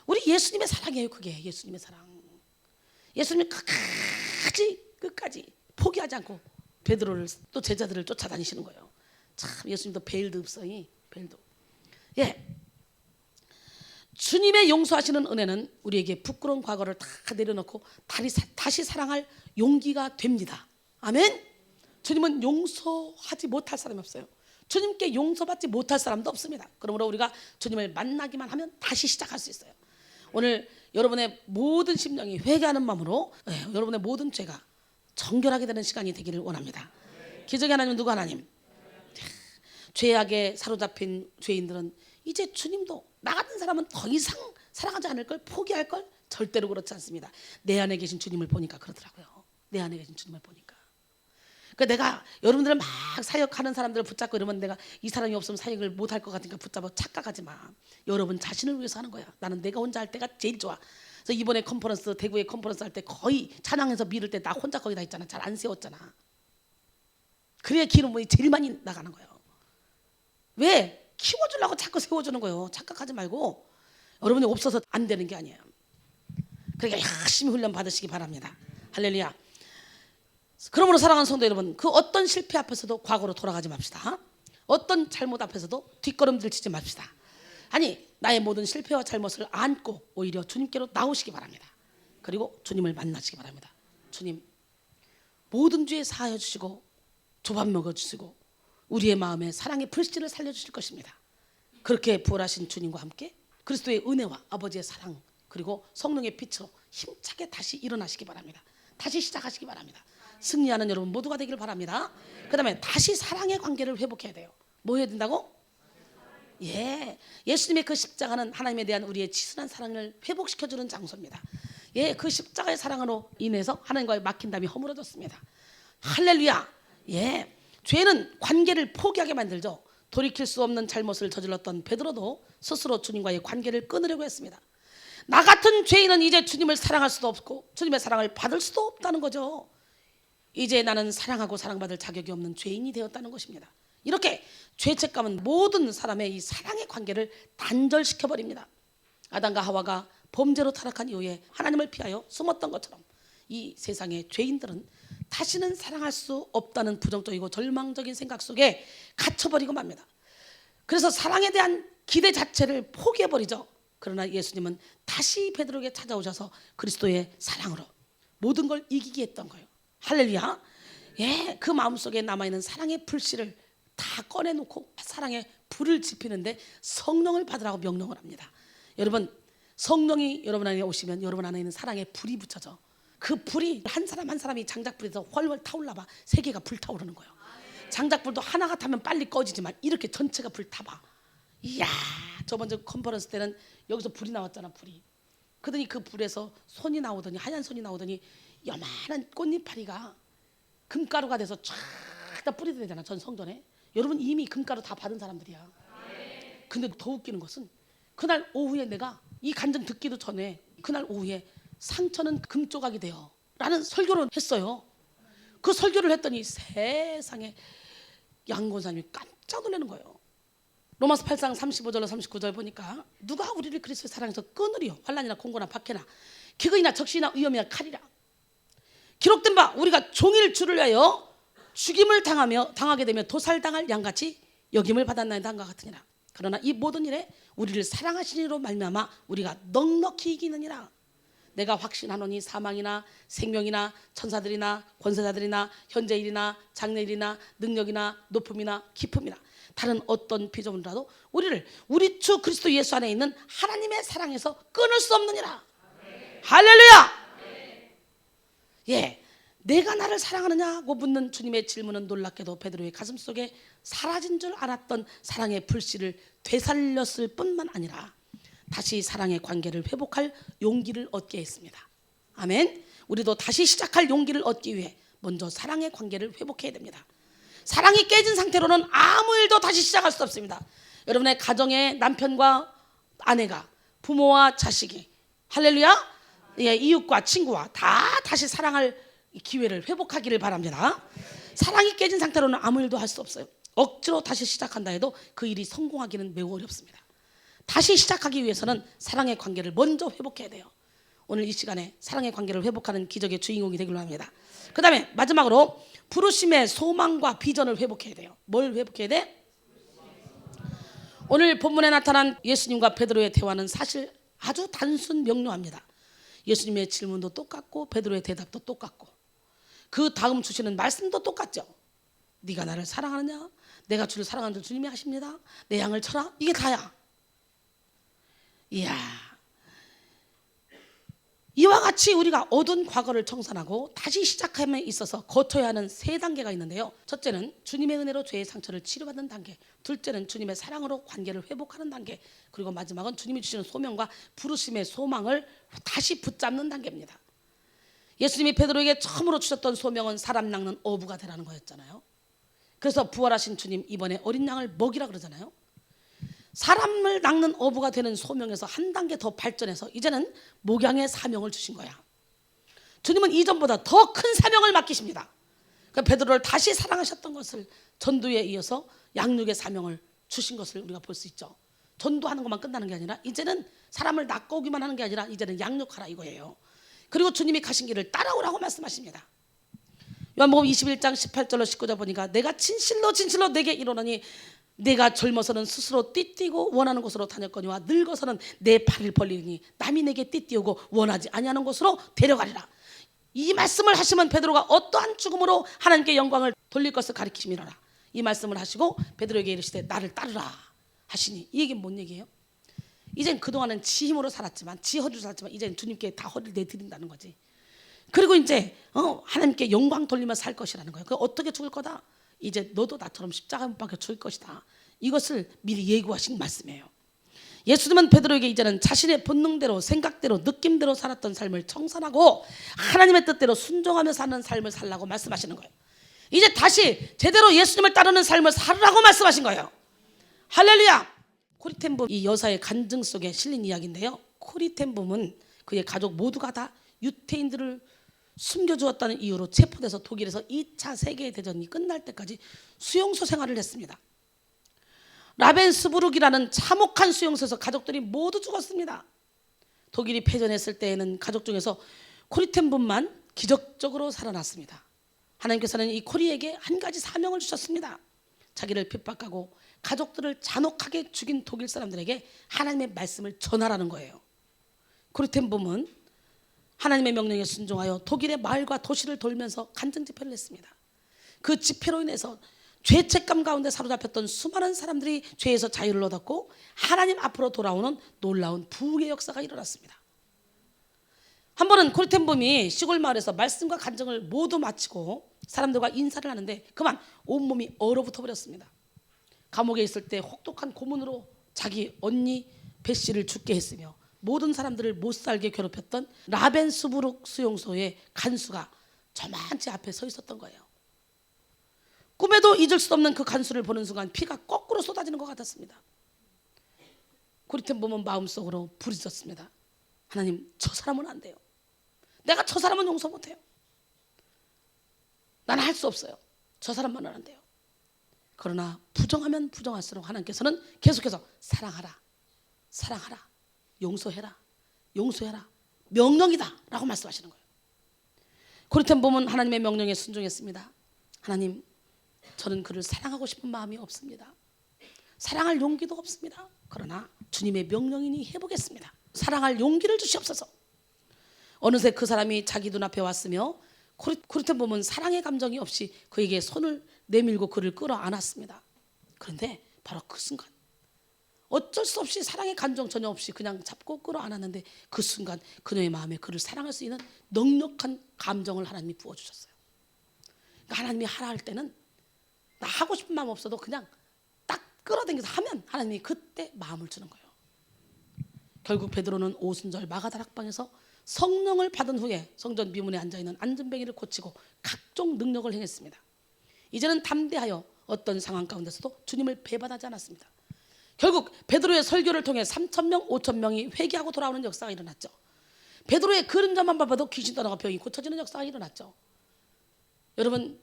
우리 예수님의 사랑이에요. 그게 예수님의 사랑. 예수님이 끝까지 포기하지 않고 베드로를 또 제자들을 쫓아다니시는 거예요. 참 예수님도 베일도 없어요. 베일도. 주님의 용서하시는 은혜는 우리에게 부끄러운 과거를 다 내려놓고 다시 사랑할 용기가 됩니다. 아멘. 주님은 용서하지 못할 사람이 없어요. 주님께 용서받지 못할 사람도 없습니다. 그러므로 우리가 주님을 만나기만 하면 다시 시작할 수 있어요. 오늘 여러분의 모든 심령이 회개하는 마음으로 여러분의 모든 죄가 정결하게 되는 시간이 되기를 원합니다. 기적의 하나님은 누구 하나님? 죄악에 사로잡힌 죄인들은 이제 주님도 나 같은 사람은 더 이상 사랑하지 않을 걸, 포기할 걸 절대로 그렇지 않습니다. 내 안에 계신 주님을 보니까 그러더라고요. 내 안에 계신 주님을 보니까. 그러니까 내가 여러분들은 막 사역하는 사람들을 붙잡고 이러면 내가 이 사람이 없으면 사역을 못할 것 같으니까 붙잡아 착각하지 마. 여러분 자신을 위해서 하는 거야. 나는 내가 혼자 할 때가 제일 좋아. 그래서 이번에 컨퍼런스, 대구에 컨퍼런스 할 때 거의 찬양해서 밀을 때 나 혼자 거기 다 있잖아. 잘 안 세웠잖아. 그래야 기름이 제일 많이 나가는 거예요. 왜? 키워주려고 자꾸 세워주는 거예요. 착각하지 말고. 여러분이 없어서 안 되는 게 아니에요. 그러니까 열심히 훈련 받으시기 바랍니다. 할렐루야. 그러므로 사랑하는 성도 여러분, 그 어떤 실패 앞에서도 과거로 돌아가지 맙시다. 어떤 잘못 앞에서도 뒷걸음질 치지 맙시다. 아니, 나의 모든 실패와 잘못을 안고 오히려 주님께로 나오시기 바랍니다. 그리고 주님을 만나시기 바랍니다. 주님, 모든 죄 사하여 주시고 조밥 먹어주시고 우리의 마음에 사랑의 불씨를 살려주실 것입니다. 그렇게 부활하신 주님과 함께 그리스도의 은혜와 아버지의 사랑 그리고 성령의 빛으로 힘차게 다시 일어나시기 바랍니다. 다시 시작하시기 바랍니다. 승리하는 여러분 모두가 되기를 바랍니다. 그 다음에 다시 사랑의 관계를 회복해야 돼요. 뭐 해야 된다고? 예수님의 그 십자가는 하나님에 대한 우리의 치순한 사랑을 회복시켜주는 장소입니다. 그 십자가의 사랑으로 인해서 하나님과의 막힌 담이 허물어졌습니다. 할렐루야. 죄는 관계를 포기하게 만들죠. 돌이킬 수 없는 잘못을 저질렀던 베드로도 스스로 주님과의 관계를 끊으려고 했습니다. 나 같은 죄인은 이제 주님을 사랑할 수도 없고 주님의 사랑을 받을 수도 없다는 거죠. 이제 나는 사랑하고 사랑받을 자격이 없는 죄인이 되었다는 것입니다. 이렇게 죄책감은 모든 사람의 이 사랑의 관계를 단절시켜버립니다. 아담과 하와가 범죄로 타락한 이후에 하나님을 피하여 숨었던 것처럼 이 세상의 죄인들은 다시는 사랑할 수 없다는 부정적이고 절망적인 생각 속에 갇혀버리고 맙니다. 그래서 사랑에 대한 기대 자체를 포기해버리죠. 그러나 예수님은 다시 베드로에게 찾아오셔서 그리스도의 사랑으로 모든 걸 이기게 했던 거예요. 할렐루야. 그 마음속에 남아있는 사랑의 불씨를 다 꺼내놓고 사랑의 불을 지피는데 성령을 받으라고 명령을 합니다. 여러분, 성령이 여러분 안에 오시면 여러분 안에 있는 사랑의 불이 붙여져. 그 불이 한 사람 한 사람이 장작불에서 훨훨 타올라봐 세계가 불타오르는 거예요. 장작불도 하나가 타면 빨리 꺼지지만 이렇게 전체가 불타봐. 이야, 저번 주 컨퍼런스 때는 여기서 불이 나왔잖아. 불이. 그러더니 그 불에서 손이 나오더니 하얀 손이 나오더니 요만한 꽃잎파리가 금가루가 돼서 쫙 다 뿌리되잖아. 전 성전에. 여러분 이미 금가루 다 받은 사람들이야. 근데 더 웃기는 것은 그날 오후에 내가 이 간증 듣기도 전에 그날 오후에 상처는 금조각이 돼요 라는 설교를 했어요. 그 설교를 했더니 세상에 양권사님이 깜짝 놀라는 거예요. 로마서 8장 35절로 39절 보니까 누가 우리를 그리스도의 사랑에서 끊으리요? 환난이나 공고나 박해나 기근이나 적시나 위험이나 칼이라. 기록된 바 우리가 종일 주를 위하여 죽임을 당하게 되며 도살당할 양같이 여김을 받았나이다 한것 같으니라. 그러나 이 모든 일에 우리를 사랑하시니로 말미암아 우리가 넉넉히 이기느니라. 내가 확신하노니 사망이나 생명이나 천사들이나 권세자들이나 현재일이나 장래일이나 능력이나 높음이나 깊음이나 다른 어떤 피조물이라도 우리를 우리 주 그리스도 예수 안에 있는 하나님의 사랑에서 끊을 수 없느니라. 할렐루야. 내가 나를 사랑하느냐고 묻는 주님의 질문은 놀랍게도 베드로의 가슴속에 사라진 줄 알았던 사랑의 불씨를 되살렸을 뿐만 아니라 다시 사랑의 관계를 회복할 용기를 얻게 했습니다. 아멘. 우리도 다시 시작할 용기를 얻기 위해 먼저 사랑의 관계를 회복해야 됩니다. 사랑이 깨진 상태로는 아무 일도 다시 시작할 수 없습니다. 여러분의 가정의 남편과 아내가, 부모와 자식이, 할렐루야, 예, 이웃과 친구와 다 다시 사랑할 기회를 회복하기를 바랍니다. 사랑이 깨진 상태로는 아무 일도 할 수 없어요. 억지로 다시 시작한다 해도 그 일이 성공하기는 매우 어렵습니다. 다시 시작하기 위해서는 사랑의 관계를 먼저 회복해야 돼요. 오늘 이 시간에 사랑의 관계를 회복하는 기적의 주인공이 되기로 합니다. 그 다음에 마지막으로 부르심의 소망과 비전을 회복해야 돼요. 뭘 회복해야 돼? 오늘 본문에 나타난 예수님과 베드로의 대화는 사실 아주 단순 명료합니다. 예수님의 질문도 똑같고 베드로의 대답도 똑같고 그 다음 주시는 말씀도 똑같죠. 네가 나를 사랑하느냐? 내가 주를 사랑하는 줄 주님이 아십니다. 내 양을 쳐라. 이게 다야. 이야, 이와 같이 우리가 얻은 과거를 청산하고 다시 시작함에 있어서 거쳐야 하는 세 단계가 있는데요. 첫째는 주님의 은혜로 죄의 상처를 치료받는 단계, 둘째는 주님의 사랑으로 관계를 회복하는 단계, 그리고 마지막은 주님이 주시는 소명과 부르심의 소망을 다시 붙잡는 단계입니다. 예수님이 베드로에게 처음으로 주셨던 소명은 사람 낚는 어부가 되라는 거였잖아요. 그래서 부활하신 주님 이번에 어린 양을 먹이라 그러잖아요. 사람을 낚는 어부가 되는 소명에서 한 단계 더 발전해서 이제는 목양의 사명을 주신 거야. 주님은 이전보다 더 큰 사명을 맡기십니다. 그러니까 베드로를 다시 사랑하셨던 것을 전도에 이어서 양육의 사명을 주신 것을 우리가 볼 수 있죠. 전도하는 것만 끝나는 게 아니라 이제는 사람을 낚고 오기만 하는 게 아니라 이제는 양육하라 이거예요. 그리고 주님이 가신 길을 따라오라고 말씀하십니다. 요한복음 21장 18절로 19절 보니까 내가 진실로 진실로 내게 이르노니 내가 젊어서는 스스로 띠뛰고 원하는 곳으로 다녔거니와 늙어서는 내 팔을 벌리니 남이 내게 띠뛰고 원하지 아니하는 곳으로 데려가리라. 이 말씀을 하시면 베드로가 어떠한 죽음으로 하나님께 영광을 돌릴 것을 가리키심이로라. 이 말씀을 하시고 베드로에게 이르시되 나를 따르라 하시니 이 얘기는 뭔 얘기예요? 이젠 그동안은 지 힘으로 살았지만 지 허리로 살았지만 이제는 주님께 다 허리를 내드린다는 거지. 그리고 이제 하나님께 영광 돌리며 살 것이라는 거예요. 그 어떻게 죽을 거다? 이제 너도 나처럼 십자가 못 박혀 죽을 것이다. 이것을 미리 예고하신 말씀이에요. 예수님은 베드로에게 이제는 자신의 본능대로 생각대로 느낌대로 살았던 삶을 청산하고 하나님의 뜻대로 순종하며 사는 삶을 살라고 말씀하시는 거예요. 이제 다시 제대로 예수님을 따르는 삶을 살으라고 말씀하신 거예요. 할렐루야. 코리텐붐 이 여사의 간증 속에 실린 이야기인데요. 코리텐붐은 그의 가족 모두가 다 유태인들을 숨겨주었다는 이유로 체포돼서 독일에서 2차 세계대전이 끝날 때까지 수용소 생활을 했습니다. 라벤스부르크라는 참혹한 수용소에서 가족들이 모두 죽었습니다. 독일이 패전했을 때에는 가족 중에서 코리텐붐만 기적적으로 살아났습니다. 하나님께서는 이 코리에게 한 가지 사명을 주셨습니다. 자기를 핍박하고 가족들을 잔혹하게 죽인 독일 사람들에게 하나님의 말씀을 전하라는 거예요. 코리텐붐은 하나님의 명령에 순종하여 독일의 마을과 도시를 돌면서 간증 집회를 했습니다. 그 집회로 인해서 죄책감 가운데 사로잡혔던 수많은 사람들이 죄에서 자유를 얻었고 하나님 앞으로 돌아오는 놀라운 부흥의 역사가 일어났습니다. 한 번은 코리텐붐이 시골 마을에서 말씀과 간증을 모두 마치고 사람들과 인사를 하는데 그만 온몸이 얼어붙어 버렸습니다. 감옥에 있을 때 혹독한 고문으로 자기 언니 베시를 죽게 했으며 모든 사람들을 못살게 괴롭혔던 라벤스부르크 수용소의 간수가 저만치 앞에 서 있었던 거예요. 꿈에도 잊을 수 없는 그 간수를 보는 순간 피가 거꾸로 쏟아지는 것 같았습니다. 코리텐붐은 마음속으로 부르짖었습니다. 하나님, 저 사람은 안 돼요. 내가 저 사람은 용서 못해요. 나는 할 수 없어요. 저 사람만은 안 돼요. 그러나 부정하면 부정할수록 하나님께서는 계속해서 사랑하라, 사랑하라, 용서해라, 용서해라, 명령이다 라고 말씀하시는 거예요. 코리텐붐은 하나님의 명령에 순종했습니다. 하나님, 저는 그를 사랑하고 싶은 마음이 없습니다. 사랑할 용기도 없습니다. 그러나 주님의 명령이니 해보겠습니다. 사랑할 용기를 주시옵소서. 어느새 그 사람이 자기 눈앞에 왔으며 코리텐붐은 사랑의 감정이 없이 그에게 손을 내밀고 그를 끌어안았습니다. 그런데 바로 그 순간 어쩔 수 없이 사랑의 감정 전혀 없이 그냥 잡고 끌어안았는데 그 순간 그녀의 마음에 그를 사랑할 수 있는 넉넉한 감정을 하나님이 부어주셨어요. 그러니까 하나님이 하라 할 때는 나 하고 싶은 마음 없어도 그냥 딱 끌어당겨서 하면 하나님이 그때 마음을 주는 거예요. 결국 베드로는 오순절 마가다락방에서 성령을 받은 후에 성전 비문에 앉아있는 안전뱅이를 고치고 각종 능력을 행했습니다. 이제는 담대하여 어떤 상황 가운데서도 주님을 배반하지 않았습니다. 결국 베드로의 설교를 통해 3,000명, 5,000명이 회개하고 돌아오는 역사가 일어났죠. 베드로의 그림자만 봐도 귀신 떠나가 병이 고쳐지는 역사가 일어났죠. 여러분,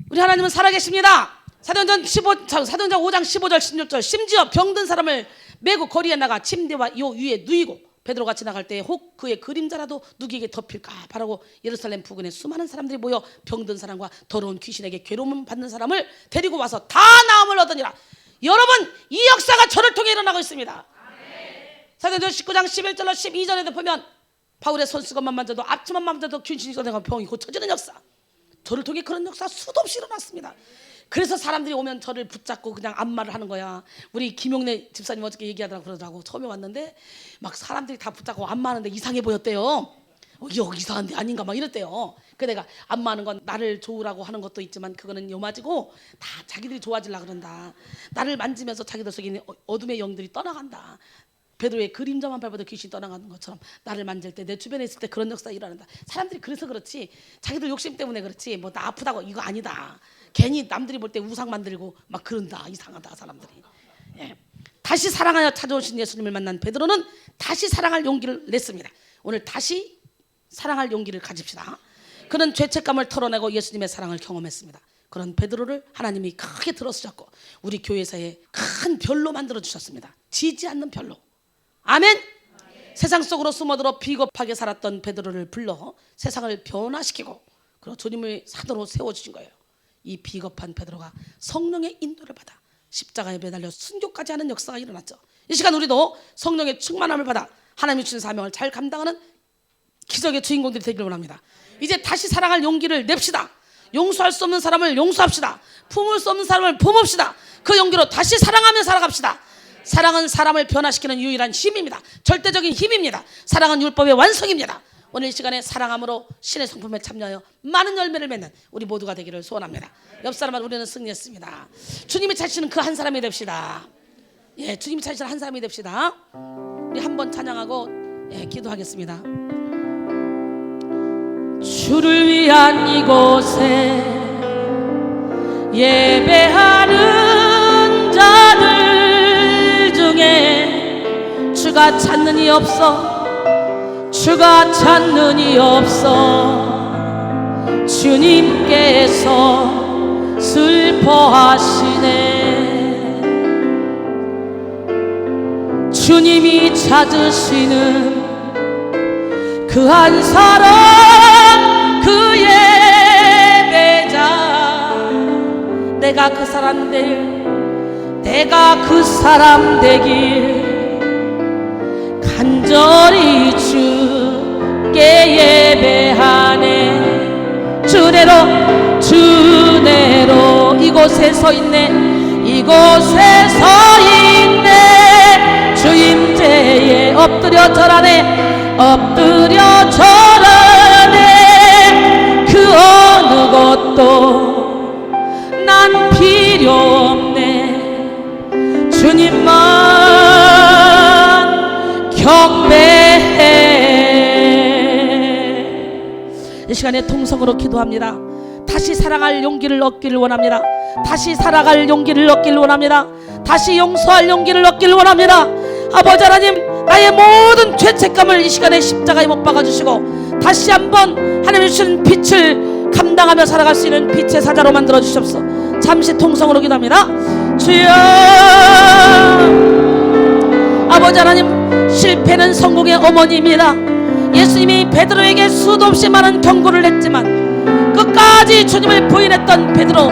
우리 하나님은 살아계십니다. 사도행전 5장 15절 16절 심지어 병든 사람을 메고 거리에 나가 침대와 요 위에 누이고 베드로가 지나갈 때 혹 그의 그림자라도 누구에게 덮일까 바라고 예루살렘 부근에 수많은 사람들이 모여 병든 사람과 더러운 귀신에게 괴로움 받는 사람을 데리고 와서 다 나음을 얻으니라. 여러분, 이 역사가 저를 통해 일어나고 있습니다. 사도행전 19장 11절로 12절에도 보면 바울의 손수건만 만져도 앞치만 만져도 귀신이 떠나가 병이 고쳐지는 역사, 저를 통해 그런 역사 수도 없이 일어났습니다. 그래서 사람들이 오면 저를 붙잡고 그냥 안마를 하는 거야. 우리 김용래 집사님 어저께 얘기하더라고 그러더라고. 처음에 왔는데 막 사람들이 다 붙잡고 안마하는데 이상해 보였대요. 여기 이상한데 아닌가 막 이랬대요. 그래서 내가 안마하는 건 나를 좋으라고 하는 것도 있지만 그거는 요마지고 다 자기들이 좋아지려고 그런다. 나를 만지면서 자기들 속에 있는 어둠의 영들이 떠나간다. 베드로의 그림자만 밟아도 귀신이 떠나가는 것처럼 나를 만질 때, 내 주변에 있을 때 그런 역사가 일어난다. 사람들이 그래서 그렇지, 자기들 욕심 때문에 그렇지 뭐 나 아프다고 이거 아니다. 괜히 남들이 볼 때 우상 만들고 막 그런다. 이상하다 사람들이. 예. 다시 사랑하여 찾아오신 예수님을 만난 베드로는 다시 사랑할 용기를 냈습니다. 오늘 다시 사랑할 용기를 가집시다. 그는 죄책감을 털어내고 예수님의 사랑을 경험했습니다. 그런 베드로를 하나님이 크게 들어주셨고 우리 교회사에 큰 별로 만들어 주셨습니다. 지지 않는 별로. 아멘. 세상 속으로 숨어들어 비겁하게 살았던 베드로를 불러 세상을 변화시키고 그리고 주님의 사도로 세워주신 거예요. 이 비겁한 베드로가 성령의 인도를 받아 십자가에 매달려 순교까지 하는 역사가 일어났죠. 이 시간 우리도 성령의 충만함을 받아 하나님이 주신 사명을 잘 감당하는 기적의 주인공들이 되기를 원합니다. 이제 다시 사랑할 용기를 냅시다. 용서할 수 없는 사람을 용서합시다. 품을 수 없는 사람을 품읍시다. 그 용기로 다시 사랑하며 살아갑시다. 사랑은 사람을 변화시키는 유일한 힘입니다. 절대적인 힘입니다. 사랑은 율법의 완성입니다. 오늘 이 시간에 사랑함으로 신의 성품에 참여하여 많은 열매를 맺는 우리 모두가 되기를 소원합니다. 옆 사람은 우리는 승리했습니다. 주님이 찾으시는 그 한 사람이 됩시다. 예, 주님이 찾으시는 한 사람이 됩시다. 우리 한번 찬양하고 기도하겠습니다. 주를 위한 이곳에 예배하는 자들 중에 주가 찾는 이 없어, 주가 찾는 이 없어. 주님께서 슬퍼하시네. 주님이 찾으시는 그 한 사람, 그 예배자. 내가 그 사람 되길 간절히 주께 예배하네. 주내로 이곳에 서 있네. 이곳에 서 있네. 주 임재에 엎드려 절하네. 엎드려 절하네. 그 어느 것도 난 필요 없네. 주님만 경배해. 이 시간에 통성으로 기도합니다. 다시 사랑할 용기를 얻기를 원합니다. 다시 살아갈 용기를 얻기를 원합니다. 다시 용서할 용기를 얻기를 원합니다. 아버지 하나님, 나의 모든 죄책감을 이 시간에 십자가에 못 박아주시고 다시 한번 하나님이 주신 빛을 감당하며 살아갈 수 있는 빛의 사자로 만들어 주시옵소서. 잠시 통성으로 기도합니다. 주여, 아버지 하나님, 실패는 성공의 어머니입니다. 예수님이 베드로에게 수도 없이 많은 경고를 했지만 끝까지 주님을 부인했던 베드로,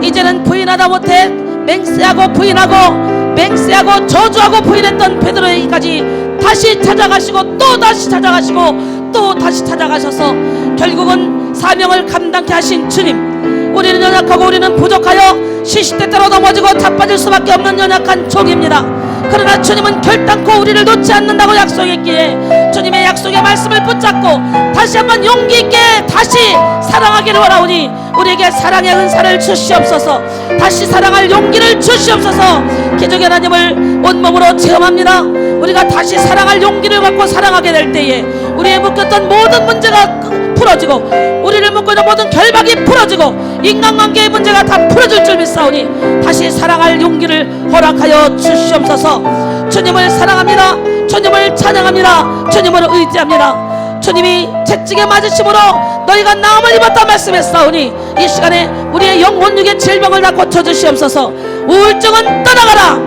이제는 부인하다 못해 맹세하고 부인하고 맹세하고 저주하고 부인했던 베드로에게까지 다시 찾아가시고 또 다시 찾아가시고 또 다시 찾아가셔서 결국은 사명을 감당케 하신 주님, 우리는 연약하고 우리는 부족하여 시시때때로 넘어지고 자빠질 수밖에 없는 연약한 종입니다. 그러나 주님은 결단코 우리를 놓지 않는다고 약속했기에 주님의 약속의 말씀을 붙잡고 다시 한번 용기 있게 다시 사랑하기를 원하오니 우리에게 사랑의 은사를 주시옵소서. 다시 사랑할 용기를 주시옵소서. 기적의 하나님을 온몸으로 체험합니다. 우리가 다시 사랑할 용기를 갖고 사랑하게 될 때에 우리의 묶였던 모든 문제가 풀어지고 우리를 묶고 있는 모든 결박이 풀어지고 인간관계의 문제가 다 풀어질 줄 믿사오니 다시 사랑할 용기를 허락하여 주시옵소서. 주님을 사랑합니다. 주님을 찬양합니다. 주님을 의지합니다. 주님이 채찍에 맞으심으로 너희가 나음을 입었다 말씀했사오니 이 시간에 우리의 영혼 육의 질병을 다 고쳐주시옵소서. 우울증은 떠나가라.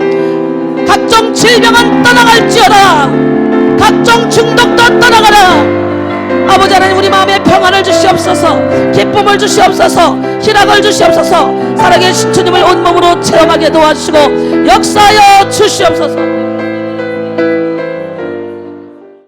각종 질병은 떠나갈지어다. 각종 중독도 떠나가라. 아버지 하나님, 우리 마음에 평안을 주시옵소서. 기쁨을 주시옵소서. 희락을 주시옵소서. 살아계신 주님을 온몸으로 체험하게 도와주시고 역사하여 주시옵소서.